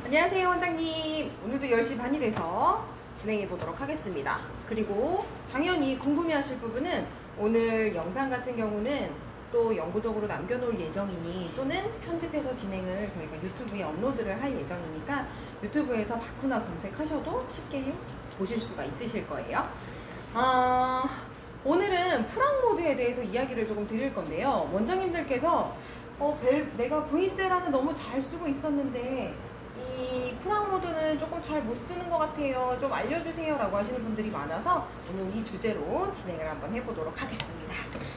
안녕하세요 원장님. 오늘도 10시 반이 돼서 진행해 보도록 하겠습니다. 그리고 당연히 궁금해하실 부분은 오늘 영상 같은 경우는 또 영구적으로 남겨놓을 예정이니 또는 편집해서 진행을 저희가 유튜브에 업로드를 할 예정이니까 유튜브에서 바쿠나 검색하셔도 쉽게 보실 수가 있으실 거예요. 오늘은 프랑 모드에 대해서 이야기를 조금 드릴 건데요. 원장님들께서 내가 V셀라는 너무 잘 쓰고 있었는데 이 프랑 모드는 조금 잘 못 쓰는 것 같아요. 좀 알려주세요 라고 하시는 분들이 많아서 오늘 이 주제로 진행을 한번 해보도록 하겠습니다.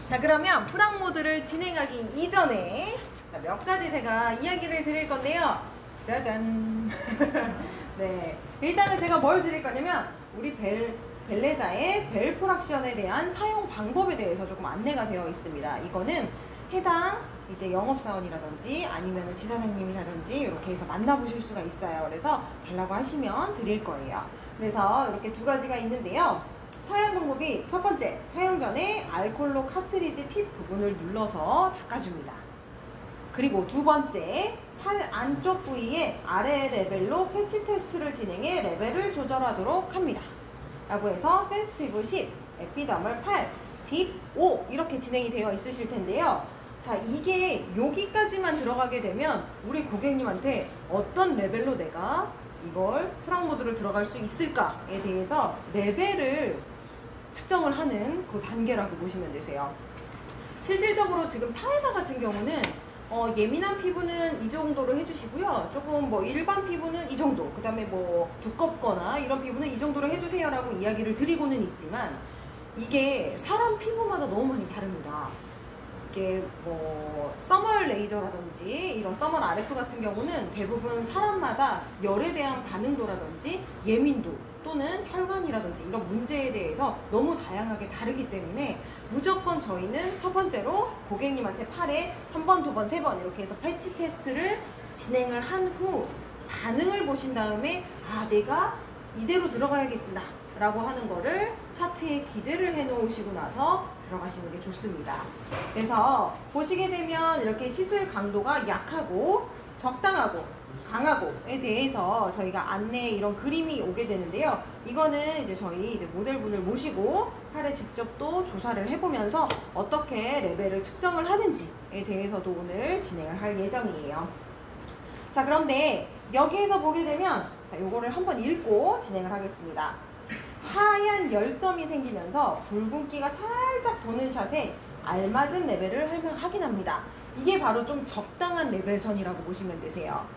자, 그러면 프랑 모드를 진행하기 이전에 몇 가지 제가 이야기를 드릴 건데요. 짜잔. 네, 일단은 제가 뭘 드릴 거냐면 우리 벨레자의 벨 프락션에 대한 사용 방법에 대해서 조금 안내가 되어 있습니다. 이거는 해당 이제 영업사원이라든지 아니면 지사장님이라든지 이렇게 해서 만나보실 수가 있어요. 그래서 달라고 하시면 드릴 거예요. 그래서 이렇게 두 가지가 있는데요. 사용 방법이 첫 번째, 사용 전에 알콜로 카트리지 팁 부분을 눌러서 닦아줍니다. 그리고 두 번째, 팔 안쪽 부위에 아래 레벨로 패치 테스트를 진행해 레벨을 조절하도록 합니다. 라고 해서 센스티브 10, 에피더멀 8, 딥 5 이렇게 진행이 되어 있으실 텐데요. 자, 이게 여기까지만 들어가게 되면 우리 고객님한테 어떤 레벨로 내가 이걸 프랑 모드를 들어갈 수 있을까에 대해서 레벨을 측정을 하는 그 단계라고 보시면 되세요. 실질적으로 지금 타회사 같은 경우는 예민한 피부는 이 정도로 해주시고요. 조금 뭐 일반 피부는 이 정도, 그 다음에 뭐 두껍거나 이런 피부는 이 정도로 해주세요 라고 이야기를 드리고는 있지만 이게 사람 피부마다 너무 많이 다릅니다. 이게 뭐 서멀 레이저라든지 이런 서멀 RF 같은 경우는 대부분 사람마다 열에 대한 반응도라든지 예민도 또는 혈관이라든지 이런 문제에 대해서 너무 다양하게 다르기 때문에 무조건 저희는 첫 번째로 고객님한테 팔에 한 번, 두 번, 세 번 이렇게 해서 패치 테스트를 진행을 한 후 반응을 보신 다음에 내가 이대로 들어가야겠구나 라고 하는 거를 차트에 기재를 해 놓으시고 나서 들어가시는 게 좋습니다. 그래서 보시게 되면 이렇게 시술 강도가 약하고 적당하고 강하고에 대해서 저희가 안내에 이런 그림이 오게 되는데요. 이거는 이제 저희 이제 모델분을 모시고 팔에 직접 또 조사를 해보면서 어떻게 레벨을 측정을 하는지에 대해서도 오늘 진행을 할 예정이에요. 자, 그런데 여기에서 보게 되면 자, 요거를 한번 읽고 진행을 하겠습니다. 하얀 열점이 생기면서 붉은기가 살짝 도는 샷에 알맞은 레벨을 확인합니다. 이게 바로 좀 적당한 레벨선이라고 보시면 되세요.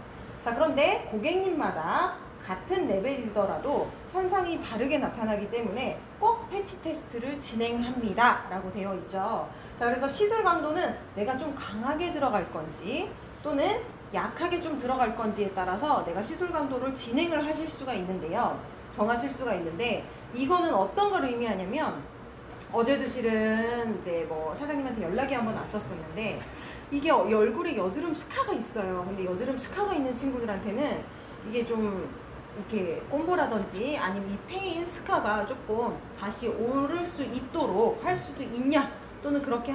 자, 그런데 고객님마다 같은 레벨이더라도 현상이 다르게 나타나기 때문에 꼭 패치 테스트를 진행합니다 라고 되어 있죠. 자, 그래서 시술 강도는 내가 좀 강하게 들어갈 건지 또는 약하게 좀 들어갈 건지에 따라서 내가 시술 강도를 진행을 하실 수가 있는데요. 정하실 수가 있는데 이거는 어떤 걸 의미하냐면 어제도 실은 이제 뭐 사장님한테 연락이 한번 왔었었는데 이게 얼굴에 여드름 스카가 있어요. 근데 여드름 스카가 있는 친구들한테는 이게 좀 이렇게 꼼보라든지 아니면 이 페인 스카가 조금 다시 오를 수 있도록 할 수도 있냐 또는 그렇게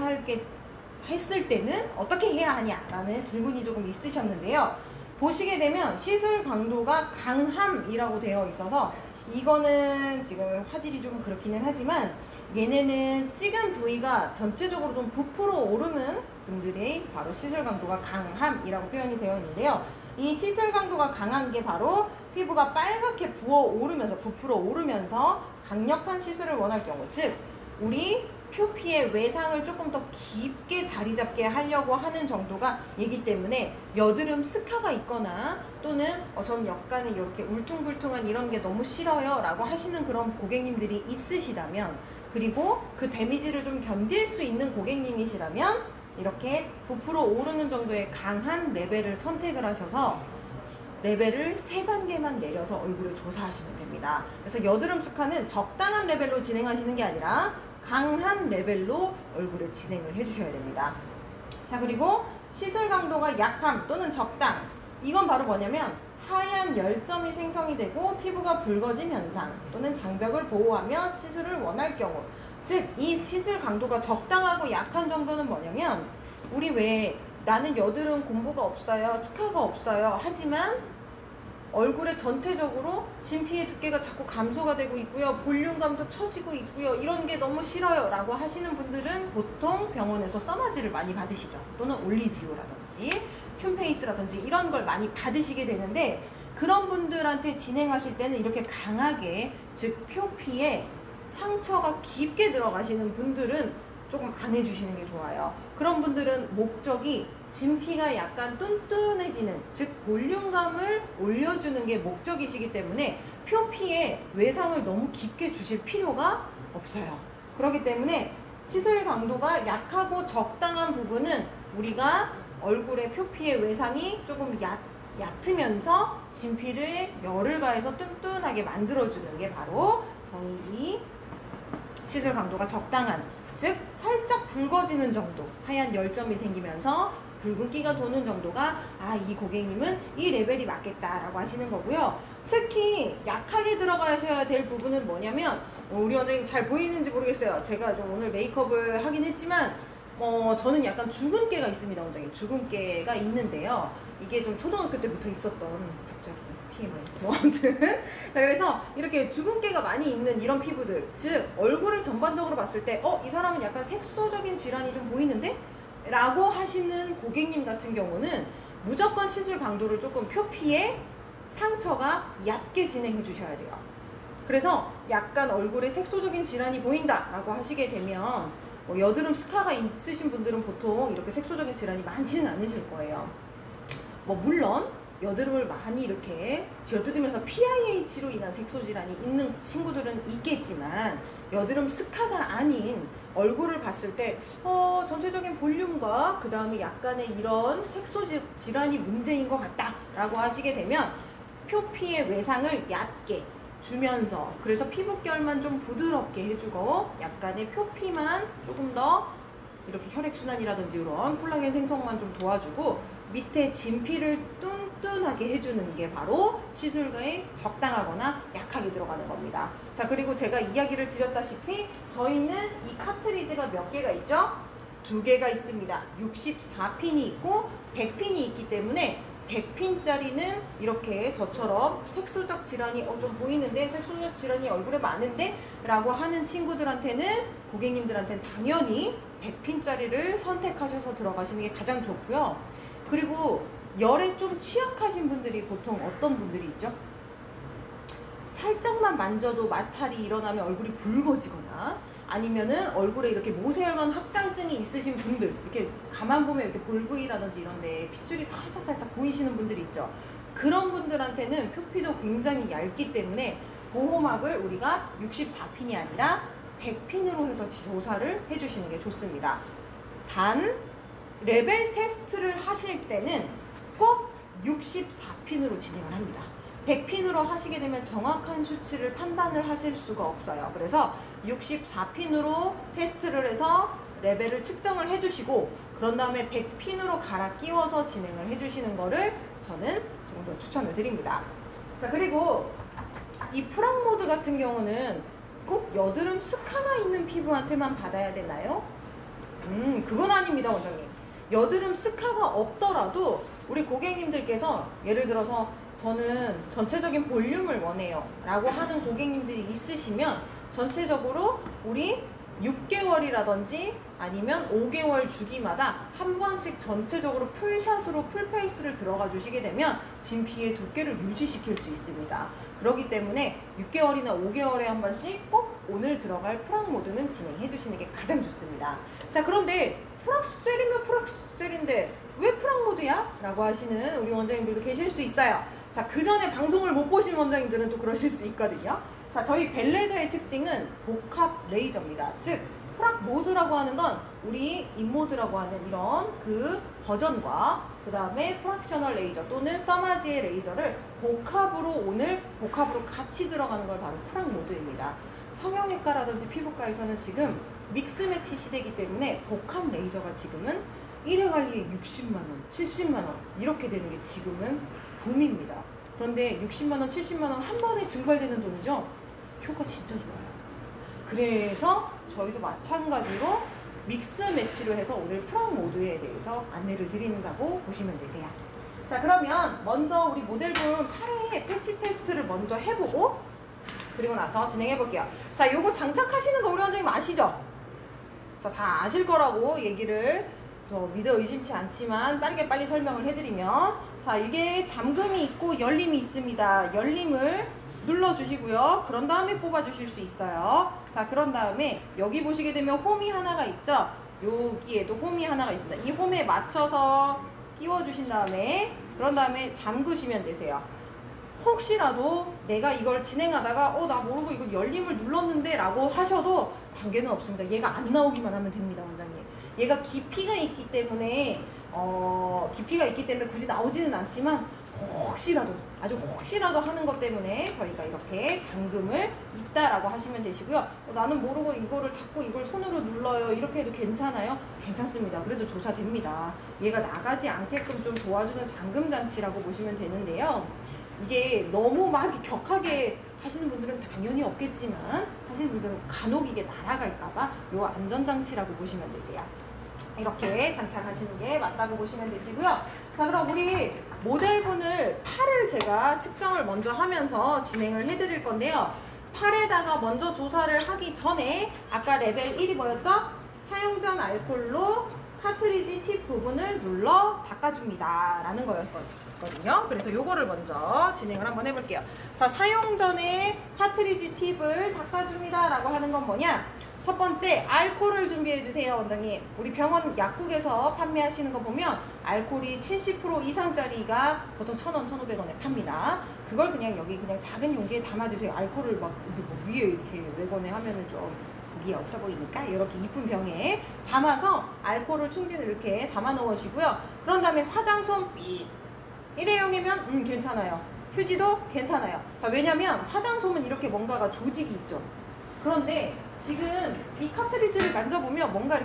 했을 때는 어떻게 해야 하냐 라는 질문이 조금 있으셨는데요. 보시게 되면 시술 강도가 강함이라고 되어 있어서 이거는 지금 화질이 좀 그렇기는 하지만 얘네는 찍은 부위가 전체적으로 좀 부풀어 오르는 분들이 바로 시술 강도가 강함이라고 표현이 되어 있는데요. 이 시술 강도가 강한 게 바로 피부가 빨갛게 부풀어 오르면서 강력한 시술을 원할 경우, 즉 우리 표피의 외상을 조금 더 깊게 자리 잡게 하려고 하는 정도가 이기 때문에 여드름 스카가 있거나 또는 전 약간 이렇게 울퉁불퉁한 이런 게 너무 싫어요 라고 하시는 그런 고객님들이 있으시다면, 그리고 그 데미지를 좀 견딜 수 있는 고객님이시라면 이렇게 부풀어 오르는 정도의 강한 레벨을 선택을 하셔서 레벨을 3단계만 내려서 얼굴을 조사하시면 됩니다. 그래서 여드름 스카는 적당한 레벨로 진행하시는 게 아니라 강한 레벨로 얼굴에 진행을 해주셔야 됩니다. 자, 그리고 시술 강도가 약함 또는 적당, 이건 바로 뭐냐면 하얀 열점이 생성이 되고 피부가 붉어진 현상 또는 장벽을 보호하며 시술을 원할 경우, 즉 이 시술 강도가 적당하고 약한 정도는 뭐냐면 우리 왜 나는 여드름 곰보가 없어요, 스카가 없어요 하지만 얼굴에 전체적으로 진피의 두께가 자꾸 감소가 되고 있고요. 볼륨감도 처지고 있고요. 이런 게 너무 싫어요 라고 하시는 분들은 보통 병원에서 써마지를 많이 받으시죠. 또는 올리지오라든지 튠페이스라든지 이런 걸 많이 받으시게 되는데, 그런 분들한테 진행하실 때는 이렇게 강하게, 즉 표피에 상처가 깊게 들어가시는 분들은 조금 안 해주시는 게 좋아요. 그런 분들은 목적이 진피가 약간 뚠뚠해지는, 즉 볼륨감을 올려주는 게 목적이시기 때문에 표피에 외상을 너무 깊게 주실 필요가 없어요. 그렇기 때문에 시술 강도가 약하고 적당한 부분은 우리가 얼굴의 표피의 외상이 조금 얕으면서 진피를 열을 가해서 뚠뚠하게 만들어주는 게 바로 저희 시술 강도가 적당한, 즉 살짝 붉어지는 정도, 하얀 열점이 생기면서 붉은기가 도는 정도가 이 고객님은 이 레벨이 맞겠다라고 하시는 거고요. 특히 약하게 들어가셔야 될 부분은 뭐냐면, 우리 원장님 잘 보이는지 모르겠어요. 제가 좀 오늘 메이크업을 하긴 했지만 저는 약간 주근깨가 있습니다, 원장님. 주근깨가 있는데요. 이게 좀 초등학교 때부터 있었던, 갑자기 TMI. 아무튼 자, 그래서 이렇게 주근깨가 많이 있는 이런 피부들, 즉 얼굴을 전반적으로 봤을 때 이 사람은 약간 색소적인 질환이 좀 보이는데? 라고 하시는 고객님 같은 경우는 무조건 시술 강도를 조금 표피에 상처가 얕게 진행해 주셔야 돼요. 그래서 약간 얼굴에 색소적인 질환이 보인다 라고 하시게 되면, 여드름 스카가 있으신 분들은 보통 이렇게 색소적인 질환이 많지는 않으실 거예요. 물론 여드름을 많이 이렇게 쥐어뜯으면서 PIH로 인한 색소 질환이 있는 친구들은 있겠지만, 여드름 스카가 아닌 얼굴을 봤을 때 전체적인 볼륨과 그 다음에 약간의 이런 색소 질환이 문제인 것 같다 라고 하시게 되면 표피의 외상을 얕게 주면서, 그래서 피부결만 좀 부드럽게 해주고 약간의 표피만 조금 더 이렇게 혈액순환이라든지 이런 콜라겐 생성만 좀 도와주고 밑에 진피를 뚠뚠하게 해주는 게 바로 시술가에 적당하거나 약하게 들어가는 겁니다. 자, 그리고 제가 이야기를 드렸다시피 저희는 이 카트리지가 몇 개가 있죠? 2개가 있습니다. 64핀이 있고 100핀이 있기 때문에 100핀짜리는 이렇게 저처럼 색소적 질환이 좀 보이는데, 색소적 질환이 얼굴에 많은데 라고 하는 친구들한테는, 고객님들한테는 당연히 100핀짜리를 선택하셔서 들어가시는 게 가장 좋고요. 그리고 열에 좀 취약하신 분들이 보통 어떤 분들이 있죠? 살짝만 만져도 마찰이 일어나면 얼굴이 붉어지거나, 아니면은 얼굴에 이렇게 모세혈관 확장증이 있으신 분들, 이렇게 가만 보면 이렇게 볼부위라든지 이런데 핏줄이 살짝 보이시는 분들이 있죠. 그런 분들한테는 표피도 굉장히 얇기 때문에 보호막을 우리가 64핀이 아니라 100핀으로 해서 조사를 해주시는 게 좋습니다. 단 레벨 테스트를 하실 때는 꼭 64핀으로 진행을 합니다. 100핀으로 하시게 되면 정확한 수치를 판단을 하실 수가 없어요. 그래서 64핀으로 테스트를 해서 레벨을 측정을 해주시고, 그런 다음에 100핀으로 갈아 끼워서 진행을 해주시는 거를 저는 좀 더 추천을 드립니다. 자, 그리고 이 프랑 모드 같은 경우는 꼭 여드름 스카가 있는 피부한테만 받아야 되나요? 그건 아닙니다, 원장님. 여드름 스카가 없더라도 우리 고객님들께서 예를 들어서 저는 전체적인 볼륨을 원해요 라고 하는 고객님들이 있으시면 전체적으로 우리 6개월이라든지 아니면 5개월 주기마다 한 번씩 전체적으로 풀샷으로 풀페이스를 들어가 주시게 되면 진피의 두께를 유지시킬 수 있습니다. 그렇기 때문에 6개월이나 5개월에 한 번씩 꼭 오늘 들어갈 프랑 모드는 진행해 주시는 게 가장 좋습니다. 자, 그런데 프락셀이면 프락셀인데 왜 프랑 모드야? 라고 하시는 우리 원장님들도 계실 수 있어요. 자, 그 전에 방송을 못 보신 원장님들은 또 그러실 수 있거든요. 자, 저희 벨레저의 특징은 복합 레이저입니다. 즉 프락 모드라고 하는 건 우리 인모드라고 하는 이런 그 버전과 그 다음에 프락셔널 레이저 또는 써마지의 레이저를 복합으로 같이 들어가는 걸 바로 프락 모드입니다. 성형외과라든지 피부과에서는 지금 믹스 매치 시대이기 때문에 복합 레이저가 지금은 1회 관리에 60만원, 70만원 이렇게 되는 게 지금은 붐입니다. 그런데 60만원, 70만원 한 번에 증발되는 돈이죠. 효과 진짜 좋아요. 그래서 저희도 마찬가지로 믹스 매치로 해서 오늘 프랑 모드에 대해서 안내를 드린다고 보시면 되세요. 자, 그러면 먼저 우리 모델분 팔에 패치 테스트를 먼저 해보고 그리고 나서 진행해 볼게요. 자, 요거 장착하시는 거 우리 원장님 아시죠? 자, 다 아실 거라고 얘기를 저 믿어 의심치 않지만 빠르게 빨리 설명을 해드리면, 자, 이게 잠금이 있고 열림이 있습니다. 열림을 눌러주시고요. 그런 다음에 뽑아주실 수 있어요. 자, 그런 다음에 여기 보시게 되면 홈이 하나가 있죠? 여기에도 홈이 하나가 있습니다. 이 홈에 맞춰서 끼워주신 다음에 그런 다음에 잠그시면 되세요. 혹시라도 내가 이걸 진행하다가 나 모르고 이거 열림을 눌렀는데 라고 하셔도 관계는 없습니다. 얘가 안 나오기만 하면 됩니다, 원장님. 얘가 깊이가 있기 때문에 굳이 나오지는 않지만 혹시라도, 아주 혹시라도 하는 것 때문에 저희가 이렇게 잠금을 있다라고 하시면 되시고요. 나는 모르고 이거를 자꾸 이걸 손으로 눌러요, 이렇게 해도 괜찮아요? 괜찮습니다. 그래도 조사됩니다. 얘가 나가지 않게끔 좀 도와주는 잠금 장치라고 보시면 되는데요. 이게 너무 막 이렇게 격하게 하시는 분들은 당연히 없겠지만 하시는 분들은 간혹 이게 날아갈까봐 요 안전장치라고 보시면 되세요. 이렇게 장착하시는 게 맞다고 보시면 되시고요. 자, 그럼 우리 모델분을 팔을 제가 측정을 먼저 하면서 진행을 해드릴 건데요. 팔에다가 먼저 조사를 하기 전에 아까 레벨 1이 뭐였죠? 사용 전 알콜로 카트리지 팁 부분을 눌러 닦아줍니다 라는 거였거든요. 그래서 요거를 먼저 진행을 한번 해볼게요. 자, 사용 전에 카트리지 팁을 닦아줍니다 라고 하는 건 뭐냐? 첫 번째, 알코올을 준비해 주세요, 원장님. 우리 병원 약국에서 판매하시는 거 보면 알코올이 70% 이상짜리가 보통 1,000원, 1,500원에 팝니다. 그걸 그냥 여기 그냥 작은 용기에 담아주세요. 알코올을 막 위에 이렇게 외건에 하면은 좀 보기 없어 보이니까 이렇게 이쁜 병에 담아서 알코올을 충진을 이렇게 담아 놓으시고요. 그런 다음에 화장솜 삐 일회용이면 괜찮아요. 휴지도 괜찮아요. 자, 왜냐면 화장솜은 이렇게 뭔가가 조직이 있죠. 그런데 지금 이 카트리지를 만져보면 뭔가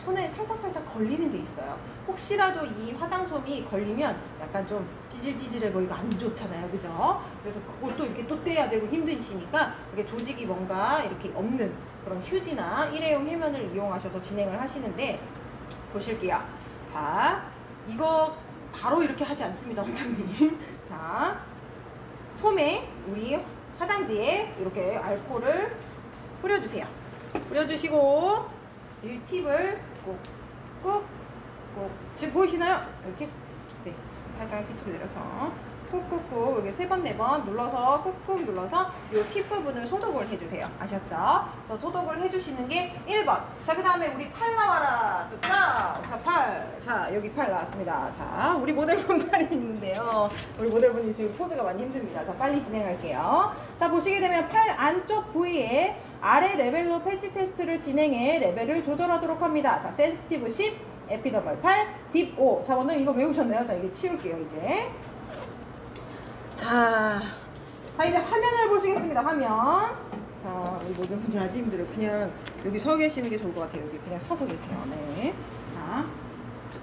손에 살짝 걸리는 게 있어요. 혹시라도 이 화장솜이 걸리면 약간 좀 찌질찌질해 보이고 안 좋잖아요, 그죠? 그래서 그걸 또 이렇게 또 떼야 되고 힘드시니까 이게 조직이 뭔가 이렇게 없는 그런 휴지나 일회용 해면을 이용하셔서 진행을 하시는데, 보실게요. 자, 이거 바로 이렇게 하지 않습니다, 원장님. 자, 솜에 우리 화장지에 이렇게 알코올을 뿌려주세요. 뿌려주시고 이 팁을 꾹꾹 지금 보이시나요? 이렇게 살짝 밑으로 내려서 꾹꾹꾹 이렇게 3번, 4번 눌러서 꾹꾹 눌러서 이 팁 부분을 소독을 해주세요. 아셨죠? 그래서 소독을 해주시는 게 1번. 자, 그 다음에 우리 팔 나와라. 자, 팔. 자, 여기 팔 나왔습니다. 자, 우리 모델분 팔이 있는데요. 우리 모델분이 지금 포즈가 많이 힘듭니다. 자, 빨리 진행할게요. 자, 보시게 되면 팔 안쪽 부위에 아래 레벨로 패치 테스트를 진행해 레벨을 조절하도록 합니다. 자, 센시티브 10, 에피더멀 8, 딥 5. 자, 오늘 이거 외우셨나요? 자, 이게 치울게요, 이제. 자, 이제 화면을 보시겠습니다. 화면. 자, 우리 모든 분들 아주 힘들어요. 그냥 여기 서 계시는 게 좋을 것 같아요. 여기 그냥 서서 계세요. 네.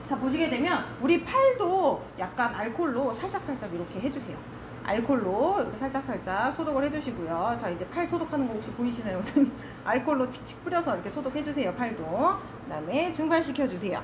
자, 보시게 되면 우리 팔도 약간 알코올로 살짝 이렇게 해주세요. 알코올로 이렇게 살짝 소독을 해주시고요. 자, 이제 팔 소독하는 거 혹시 보이시나요? 알코올로 칙칙 뿌려서 이렇게 소독해주세요, 팔도. 그 다음에 증발시켜주세요.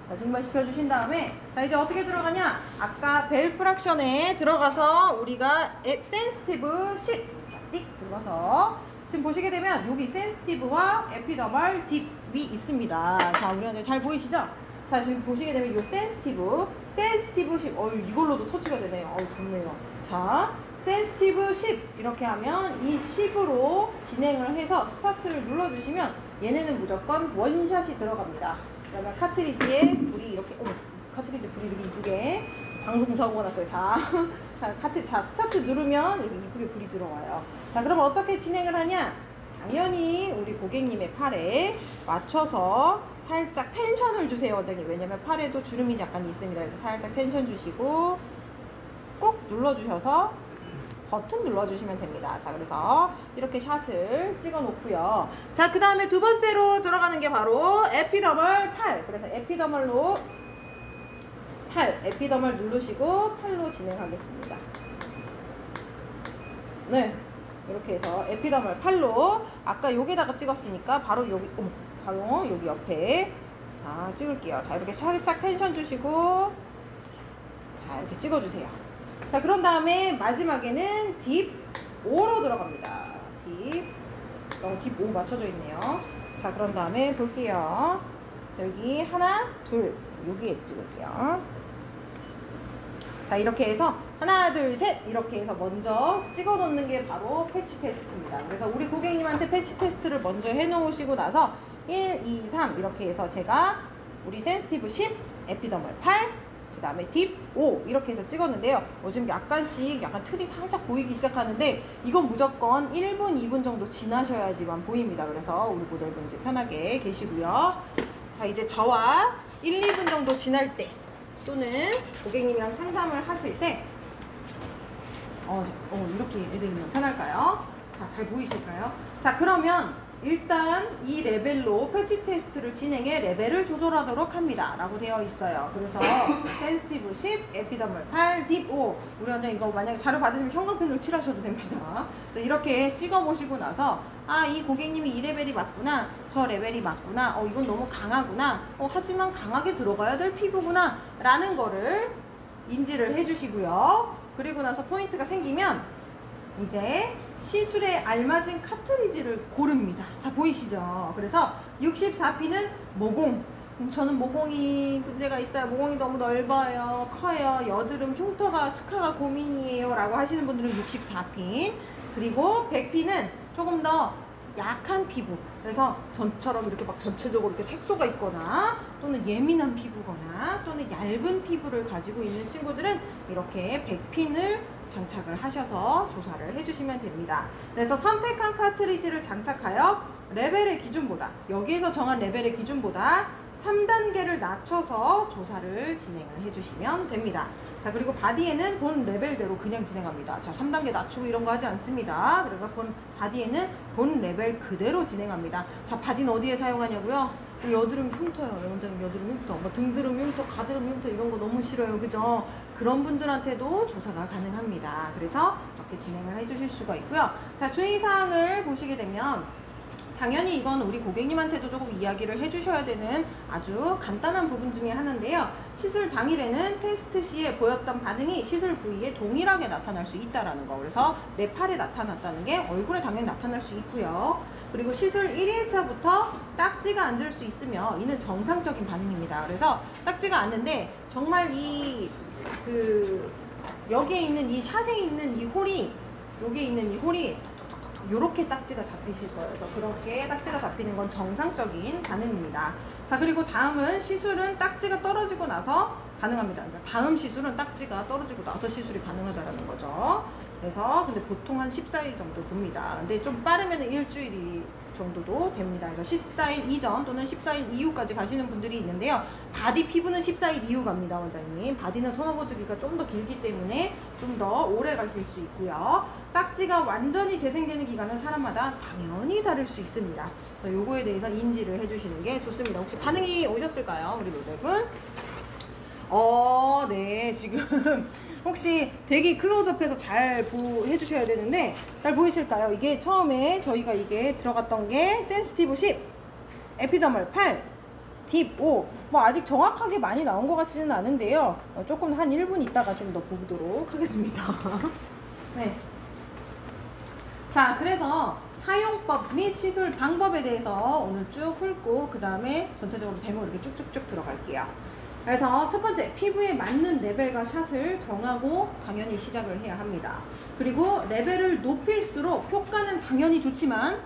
자, 증발시켜주신 다음에, 자, 이제 어떻게 들어가냐? 아까 벨 프락션에 들어가서 우리가 센시티브 10, 띡 눌러서, 지금 보시게 되면 여기 센시티브와 에피더멀 딥이 있습니다. 자, 우리 잘 보이시죠? 자, 지금 보시게 되면 이 센시티브 10, 이걸로도 터치가 되네요. 좋네요. 자, 센시티브 10 이렇게 하면 이 10으로 진행을 해서 스타트를 눌러주시면 얘네는 무조건 원샷이 들어갑니다. 그러면 카트리지에 불이 이렇게, 카트리지 불이 이렇게 이쁘게 방송사고가 났어요. 자, 스타트 누르면 이렇게 이쁘게 불이 들어와요. 자, 그럼 어떻게 진행을 하냐? 당연히 우리 고객님의 팔에 맞춰서 살짝 텐션을 주세요, 원장님. 왜냐면 팔에도 주름이 약간 있습니다. 그래서 살짝 텐션 주시고 꾹 눌러주셔서 버튼 눌러주시면 됩니다. 자, 그래서 이렇게 샷을 찍어 놓고요. 자, 그 다음에 두 번째로 들어가는 게 바로 에피더멀 8. 그래서 에피더멀로 에피더멀 누르시고 팔로 진행하겠습니다. 네, 이렇게 해서 에피더멀 팔로 아까 여기다가 찍었으니까 바로 여기, 바로 여기 옆에 자 찍을게요. 자, 이렇게 살짝 텐션 주시고, 자, 자, 이렇게 찍어주세요. 자, 그런 다음에 마지막에는 딥 5로 들어갑니다. 딥 5 맞춰져 있네요. 자, 그런 다음에 볼게요. 여기 하나, 둘, 여기에 찍을게요. 자, 이렇게 해서 하나, 둘, 셋 이렇게 해서 먼저 찍어 놓는 게 바로 패치 테스트입니다. 그래서 우리 고객님한테 패치 테스트를 먼저 해 놓으시고 나서 1, 2, 3 이렇게 해서 제가 우리 센스티브 10, 에피더멀 8, 그 다음에 딥 5 이렇게 해서 찍었는데요. 지금 약간 틀이 살짝 보이기 시작하는데 이건 무조건 1분, 2분 정도 지나셔야지만 보입니다. 그래서 우리 모델분 이제 편하게 계시고요. 자, 이제 저와 1, 2분 정도 지날 때 또는 고객님이랑 상담을 하실 때 이렇게 해드리면 편할까요? 자, 잘 보이실까요? 자, 그러면 일단 이 레벨로 패치 테스트를 진행해 레벨을 조절하도록 합니다 라고 되어 있어요. 그래서 센스티브 10, 에피더멀 8, 딥 5 우리 원장님 이거 만약에 자료 받으시면 형광펜으로 칠하셔도 됩니다. 이렇게 찍어 보시고 나서 이 고객님이 이 레벨이 맞구나, 저 레벨이 맞구나, 이건 너무 강하구나, 하지만 강하게 들어가야 될 피부구나 라는 거를 인지를 해 주시고요. 그리고 나서 포인트가 생기면 이제 시술에 알맞은 카트리지를 고릅니다. 자, 보이시죠? 그래서 64P는 모공. 저는 모공이 문제가 있어요. 모공이 너무 넓어요, 커요, 여드름, 흉터가, 스카가 고민이에요 라고 하시는 분들은 64P. 그리고 100P는 조금 더 약한 피부, 그래서 전처럼 이렇게 막 전체적으로 이렇게 색소가 있거나 또는 예민한 피부거나 또는 얇은 피부를 가지고 있는 친구들은 이렇게 100핀을 장착을 하셔서 조사를 해주시면 됩니다. 그래서 선택한 카트리지를 장착하여 레벨의 기준보다, 여기에서 정한 레벨의 기준보다 3단계를 낮춰서 조사를 진행을 해주시면 됩니다. 자, 그리고 바디에는 본 레벨대로 그냥 진행합니다. 자, 3단계 낮추고 이런 거 하지 않습니다. 그래서 바디에는 본 레벨 그대로 진행합니다. 자, 바디는 어디에 사용하냐고요? 여드름 흉터요. 원장님 여드름 흉터, 등드름 흉터, 가드름 흉터 이런 거 너무 싫어요. 그죠? 그런 분들한테도 조사가 가능합니다. 그래서 이렇게 진행을 해주실 수가 있고요. 자, 주의사항을 보시게 되면 당연히 이건 우리 고객님한테도 조금 이야기를 해주셔야 되는 아주 간단한 부분 중에 하나인데요. 시술 당일에는 테스트 시에 보였던 반응이 시술 부위에 동일하게 나타날 수 있다는 거. 그래서 내 팔에 나타났다는 게 얼굴에 당연히 나타날 수 있고요. 그리고 시술 1일차부터 딱지가 앉을 수 있으며 이는 정상적인 반응입니다. 그래서 딱지가 앉는데 정말 여기에 있는 이 샷에 있는 이 홀이, 여기에 있는 이 홀이 요렇게 딱지가 잡히실 거예요. 그래서 그렇게 딱지가 잡히는 건 정상적인 반응입니다. 자, 그리고 다음은 시술은 딱지가 떨어지고 나서 가능합니다. 그러니까 다음 시술은 딱지가 떨어지고 나서 시술이 가능하다라는 거죠. 그래서 근데 보통 한 14일 정도 봅니다. 근데 좀 빠르면 일주일 정도도 됩니다. 그래서 14일 이전 또는 14일 이후까지 가시는 분들이 있는데요. 바디 피부는 14일 이후 갑니다, 원장님. 바디는 턴오버 주기가 좀 더 길기 때문에 좀 더 오래 가실 수 있고요. 딱지가 완전히 재생되는 기간은 사람마다 당연히 다를 수 있습니다. 그래서 요거에 대해서 인지를 해주시는 게 좋습니다. 혹시 반응이 오셨을까요, 우리 모델분? 네, 지금 혹시 되게 클로즈업해서 잘 해주셔야 되는데 잘 보이실까요? 이게 처음에 저희가 이게 들어갔던 게 센시티브 10, 에피더멀 8, 딥 5. 아직 정확하게 많이 나온 것 같지는 않은데요. 조금 한 1분 있다가 좀 더 보도록 하겠습니다. 네. 자, 그래서 사용법 및 시술 방법에 대해서 오늘 쭉 훑고 그 다음에 전체적으로 제목 이렇게 쭉쭉쭉 들어갈게요. 그래서 첫 번째, 피부에 맞는 레벨과 샷을 정하고 당연히 시작을 해야 합니다. 그리고 레벨을 높일수록 효과는 당연히 좋지만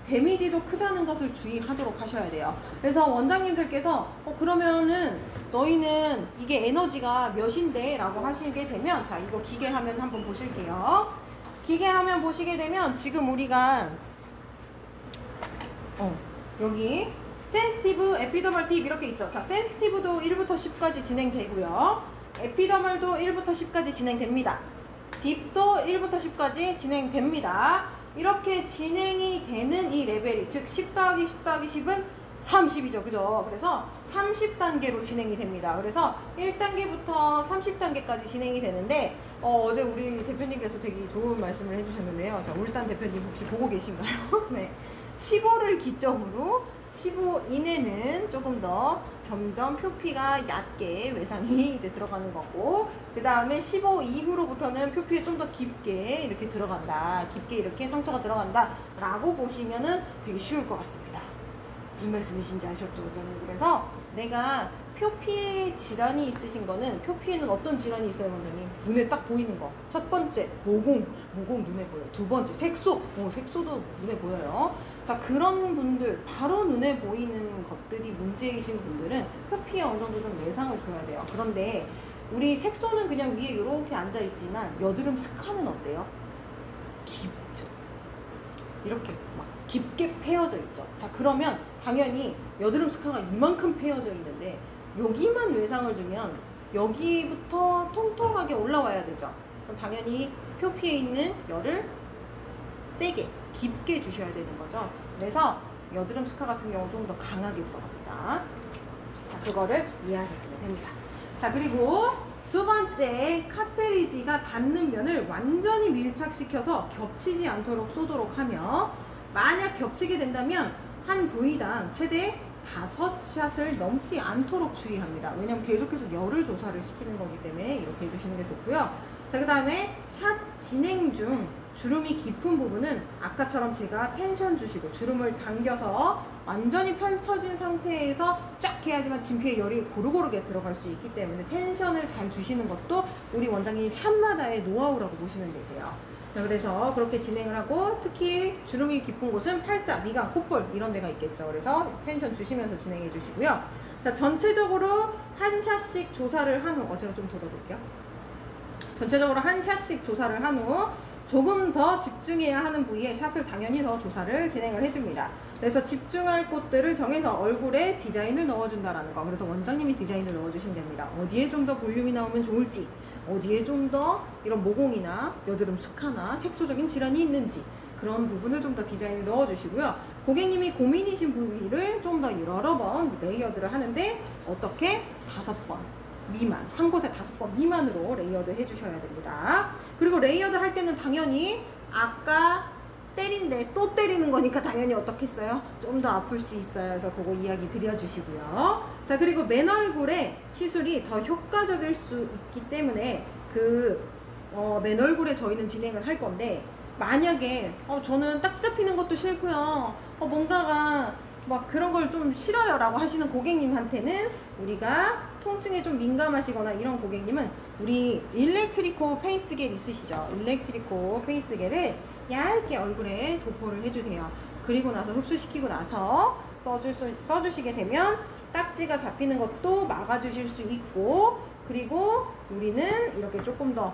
데미지도 크다는 것을 주의하도록 하셔야 돼요. 그래서 원장님들께서 그러면은 너희는 이게 에너지가 몇인데? 라고 하시게 되면, 자, 이거 기계화면 한번 보실게요. 기계화면 보시게 되면 지금 우리가 여기 센시티브, 에피더멀, 딥 이렇게 있죠. 자, 센시티브도 1부터 10까지 진행되고요. 에피더멀도 1부터 10까지 진행됩니다. 딥도 1부터 10까지 진행됩니다. 이렇게 진행이 되는 이 레벨이, 즉 10 더하기 10 더하기 10은 30이죠. 그죠? 그래서 30단계로 진행이 됩니다. 그래서 1단계부터 30단계까지 진행이 되는데 어제 우리 대표님께서 되게 좋은 말씀을 해주셨는데요. 자, 울산 대표님 혹시 보고 계신가요? 네. 15를 기점으로 15 이내는 조금 더 점점 표피가 얕게 외상이 이제 들어가는 거고, 그 다음에 15 이후로부터는 표피에 좀 더 깊게 이렇게 들어간다, 깊게 이렇게 상처가 들어간다 라고 보시면은 되게 쉬울 것 같습니다. 무슨 말씀이신지 아셨죠, 원장님? 그래서 내가 표피에 질환이 있으신 거는, 표피에는 어떤 질환이 있어요, 원장님? 눈에 딱 보이는 거. 첫 번째, 모공 눈에 보여요. 두 번째, 색소, 색소도 눈에 보여요. 자, 그런 분들, 바로 눈에 보이는 것들이 문제이신 분들은 표피에 어느 정도 좀 예상을 줘야 돼요. 그런데 우리 색소는 그냥 위에 이렇게 앉아있지만 여드름 스카는 어때요? 깊죠. 이렇게 막 깊게 패여져 있죠. 자, 그러면 당연히 여드름 스카가 이만큼 패여져 있는데 여기만 외상을 주면 여기부터 통통하게 올라와야 되죠. 그럼 당연히 표피에 있는 열을 세게 깊게 주셔야 되는 거죠. 그래서 여드름 스카 같은 경우 좀 더 강하게 들어갑니다. 자, 그거를 이해하셨으면 됩니다. 자, 그리고 두 번째, 카트리지가 닿는 면을 완전히 밀착시켜서 겹치지 않도록 쏘도록 하며, 만약 겹치게 된다면 한 부위당 최대 5샷을 넘지 않도록 주의합니다. 왜냐면 계속해서 열을 조사를 시키는 거기 때문에 이렇게 해주시는 게 좋고요. 자, 그 다음에 샷 진행 중 주름이 깊은 부분은 아까처럼 제가 텐션 주시고 주름을 당겨서 완전히 펼쳐진 상태에서 쫙 해야지만 진피에 열이 고루고루게 들어갈 수 있기 때문에 텐션을 잘 주시는 것도 우리 원장님 샷마다의 노하우라고 보시면 되세요. 자, 그래서 그렇게 진행을 하고, 특히 주름이 깊은 곳은 팔자, 미간, 콧볼 이런 데가 있겠죠. 그래서 텐션 주시면서 진행해 주시고요. 자, 전체적으로 한 샷씩 조사를 한 후, 제가 좀 덜어둘게요. 전체적으로 한 샷씩 조사를 한 후 조금 더 집중해야 하는 부위에 샷을 당연히 더 조사를 진행을 해줍니다. 그래서 집중할 곳들을 정해서 얼굴에 디자인을 넣어준다라는 거. 그래서 원장님이 디자인을 넣어주시면 됩니다. 어디에 좀 더 볼륨이 나오면 좋을지, 어디에 좀 더 이런 모공이나 여드름 스카나 색소적인 질환이 있는지, 그런 부분을 좀 더 디자인을 넣어주시고요. 고객님이 고민이신 부위를 좀 더 여러 번 레이어드를 하는데, 어떻게? 5번 미만, 한 곳에 5번 미만으로 레이어드 해주셔야 됩니다. 그리고 레이어드 할 때는 당연히 아까 때린데 또 때리는 거니까 당연히 어떻게 했어요? 좀 더 아플 수 있어요. 그래서 그거 이야기 드려주시고요. 자, 그리고 맨 얼굴에 시술이 더 효과적일 수 있기 때문에 맨 얼굴에 저희는 진행을 할 건데, 만약에 저는 딱지 잡히는 것도 싫고요, 뭔가가 막 그런 걸 좀 싫어요 라고 하시는 고객님한테는, 우리가 통증에 좀 민감하시거나 이런 고객님은 우리 일렉트리코 페이스겔 있으시죠? 일렉트리코 페이스겔을 얇게 얼굴에 도포를 해주세요. 그리고 나서 흡수시키고 나서 써주시게 되면 딱지가 잡히는 것도 막아주실 수 있고, 그리고 우리는 이렇게 좀 더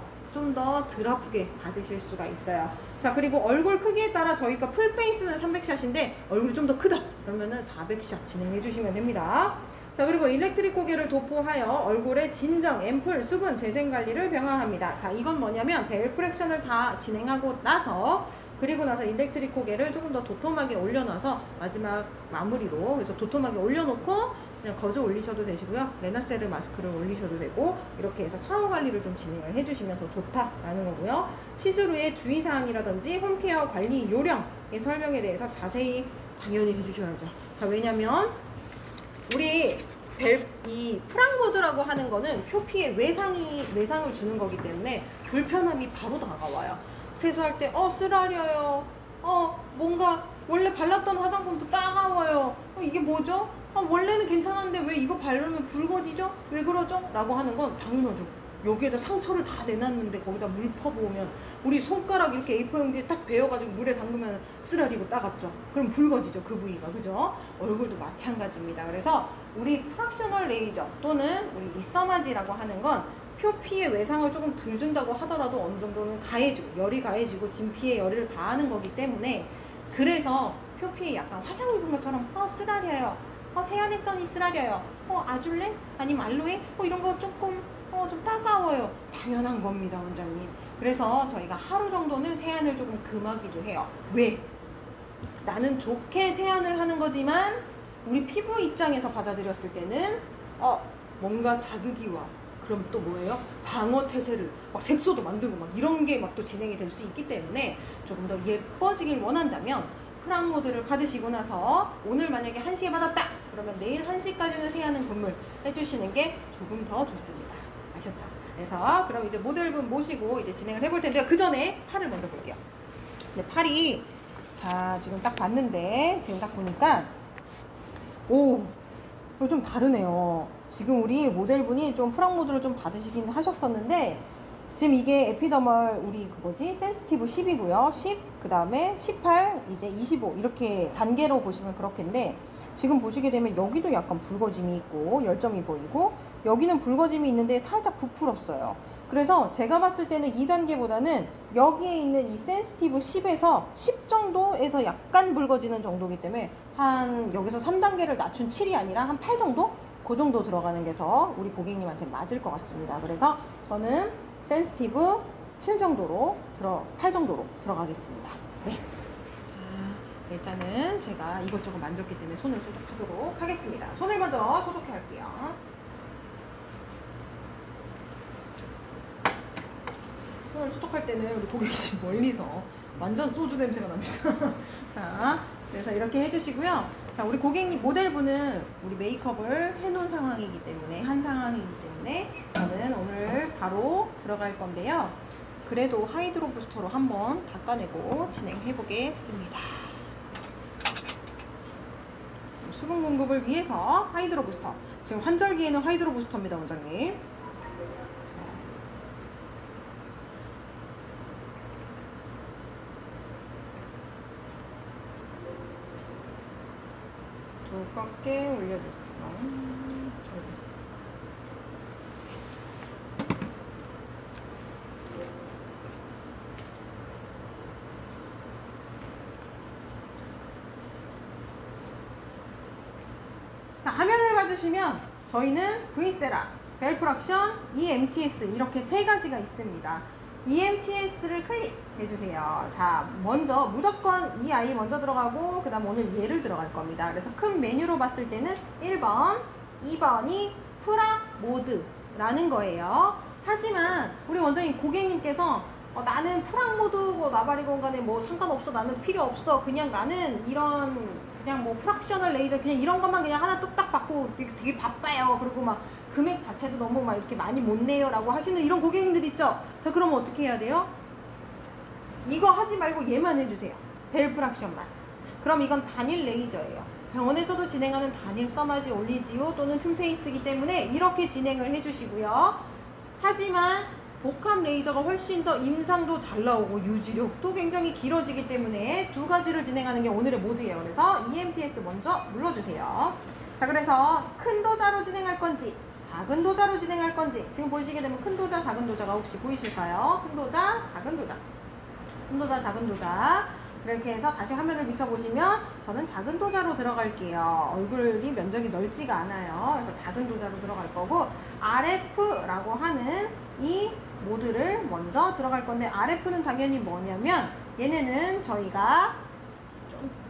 덜 아프게 받으실 수가 있어요. 자, 그리고 얼굴 크기에 따라 저희가 풀페이스는 300샷인데 얼굴이 좀 더 크다 그러면은 400샷 진행해 주시면 됩니다. 자, 그리고 일렉트리코겔을 도포하여 얼굴의 진정, 앰플, 수분, 재생관리를 병행합니다. 자, 이건 뭐냐면 벨프렉션을 다 진행하고 나서, 그리고 나서 일렉트리코겔을 조금 더 도톰하게 올려놔서 마지막 마무리로, 그래서 도톰하게 올려놓고 그냥 거즈 올리셔도 되시고요. 레나세르 마스크를 올리셔도 되고, 이렇게 해서 사후 관리를 좀 진행을 해주시면 더 좋다라는 거고요. 시술 후에 주의사항이라든지 홈케어 관리 요령의 설명에 대해서 자세히 당연히 해주셔야죠. 자, 왜냐면 우리 이 프랑모드라고 하는 거는 표피에 외상을 주는 거기 때문에 불편함이 바로 다가와요. 세수할 때 쓰라려요. 뭔가 원래 발랐던 화장품도 따가워요. 이게 뭐죠? 원래는 괜찮았는데 왜 이거 바르면 붉어지죠? 왜 그러죠? 라고 하는 건 당연하죠. 여기에다 상처를 다 내놨는데 거기다 물 퍼부으면 우리 손가락 이렇게 A4 용지에 딱 베어가지고 물에 담그면 쓰라리고 따갑죠. 그럼 붉어지죠, 그 부위가. 그죠? 얼굴도 마찬가지입니다. 그래서 우리 프락셔널 레이저 또는 우리 이서마지라고 하는 건 표피에 외상을 조금 덜 준다고 하더라도 어느 정도는 가해지고, 열이 가해지고 진피에 열을 가하는 거기 때문에, 그래서 표피에 약간 화상 입은 것처럼 쓰라려요, 세안했더니 쓰라려요, 아줄레? 아니면 알로에? 이런 거 조금 좀 따가워요. 당연한 겁니다, 원장님. 그래서 저희가 하루 정도는 세안을 조금 금하기도 해요. 왜? 나는 좋게 세안을 하는 거지만 우리 피부 입장에서 받아들였을 때는 뭔가 자극이 와. 그럼 또 뭐예요? 방어 태세를 막 색소도 만들고 막 이런 게 막 또 진행이 될 수 있기 때문에 조금 더 예뻐지길 원한다면 프랑 모드를 받으시고 나서 오늘 만약에 1시에 받았다 그러면 내일 1시까지는 세안은 금물 해주시는 게 조금 더 좋습니다. 아셨죠? 그래서 그럼 이제 모델분 모시고 이제 진행을 해볼 텐데요. 그 전에 팔을 먼저 볼게요. 근데 팔이 자 지금 딱 봤는데 지금 딱 보니까 오 이거 좀 다르네요. 지금 우리 모델분이 좀 프랑 모드를 좀 받으시긴 하셨었는데 지금 이게 에피더멀 우리 그거지 센시티브 10이고요. 10, 그 다음에 18, 이제 25 이렇게 단계로 보시면 그렇겠는데 지금 보시게 되면 여기도 약간 붉어짐이 있고 열점이 보이고 여기는 붉어짐이 있는데 살짝 부풀었어요. 그래서 제가 봤을 때는 2단계보다는 여기에 있는 이 센시티브 10에서 10 정도에서 약간 붉어지는 정도이기 때문에 한 여기서 3단계를 낮춘 7이 아니라 한 8 정도? 그 정도 들어가는 게 더 우리 고객님한테 맞을 것 같습니다. 그래서 저는 센시티브 7 정도로 8 정도로 들어가겠습니다. 네. 자, 일단은 제가 이것저것 만졌기 때문에 손을 소독하도록 하겠습니다. 손을 먼저 소독해 할게요. 손을 소독할 때는 우리 고객이 지금 멀리서 완전 소주 냄새가 납니다. 자, 그래서 이렇게 해주시고요. 자, 우리 고객님 모델분은 우리 메이크업을 해놓은 상황이기 때문에 한 상황이기 때문에 저는 오늘 바로 들어갈 건데요. 그래도 하이드로 부스터로 한번 닦아내고 진행해 보겠습니다. 수분 공급을 위해서 하이드로 부스터. 지금 환절기에는 하이드로 부스터입니다, 원장님. 두껍게 올려줬어. 자, 화면을 봐주시면 저희는 V세라, 벨프락션, EMTS 이렇게 세 가지가 있습니다. EMTS를 클릭해주세요. 자, 먼저 무조건 이 아이 먼저 들어가고 그 다음 오늘 얘를 들어갈 겁니다. 그래서 큰 메뉴로 봤을 때는 1번, 2번이 프라 모드라는 거예요. 하지만 우리 원장님 고객님께서 나는 프랑 모드 뭐 나발이건 간에 뭐 상관없어, 나는 필요 없어, 그냥 나는 이런 그냥 뭐 프락셔널 레이저 그냥 이런 것만 그냥 하나 뚝딱 받고 되게 바빠요. 그리고 막 금액 자체도 너무 막 이렇게 많이 못 내요 라고 하시는 이런 고객님들 있죠. 자, 그러면 어떻게 해야 돼요? 이거 하지 말고 얘만 해주세요. 벨 프락션만. 그럼 이건 단일 레이저예요. 병원에서도 진행하는 단일 써마지 올리지오 또는 튠페이스이기 때문에 이렇게 진행을 해주시고요. 하지만 복합 레이저가 훨씬 더 임상도 잘 나오고 유지력도 굉장히 길어지기 때문에 두 가지를 진행하는 게 오늘의 모드예요. 그래서 EMTS 먼저 눌러주세요. 자, 그래서 큰 도자로 진행할 건지 작은 도자로 진행할 건지 지금 보시게 되면 큰 도자, 작은 도자가 혹시 보이실까요? 큰 도자, 작은 도자, 큰 도자, 작은 도자. 이렇게 해서 다시 화면을 비춰보시면 저는 작은 도자로 들어갈게요. 얼굴이 면적이 넓지가 않아요. 그래서 작은 도자로 들어갈 거고 RF라고 하는 이 모드를 먼저 들어갈 건데 RF는 당연히 뭐냐면 얘네는 저희가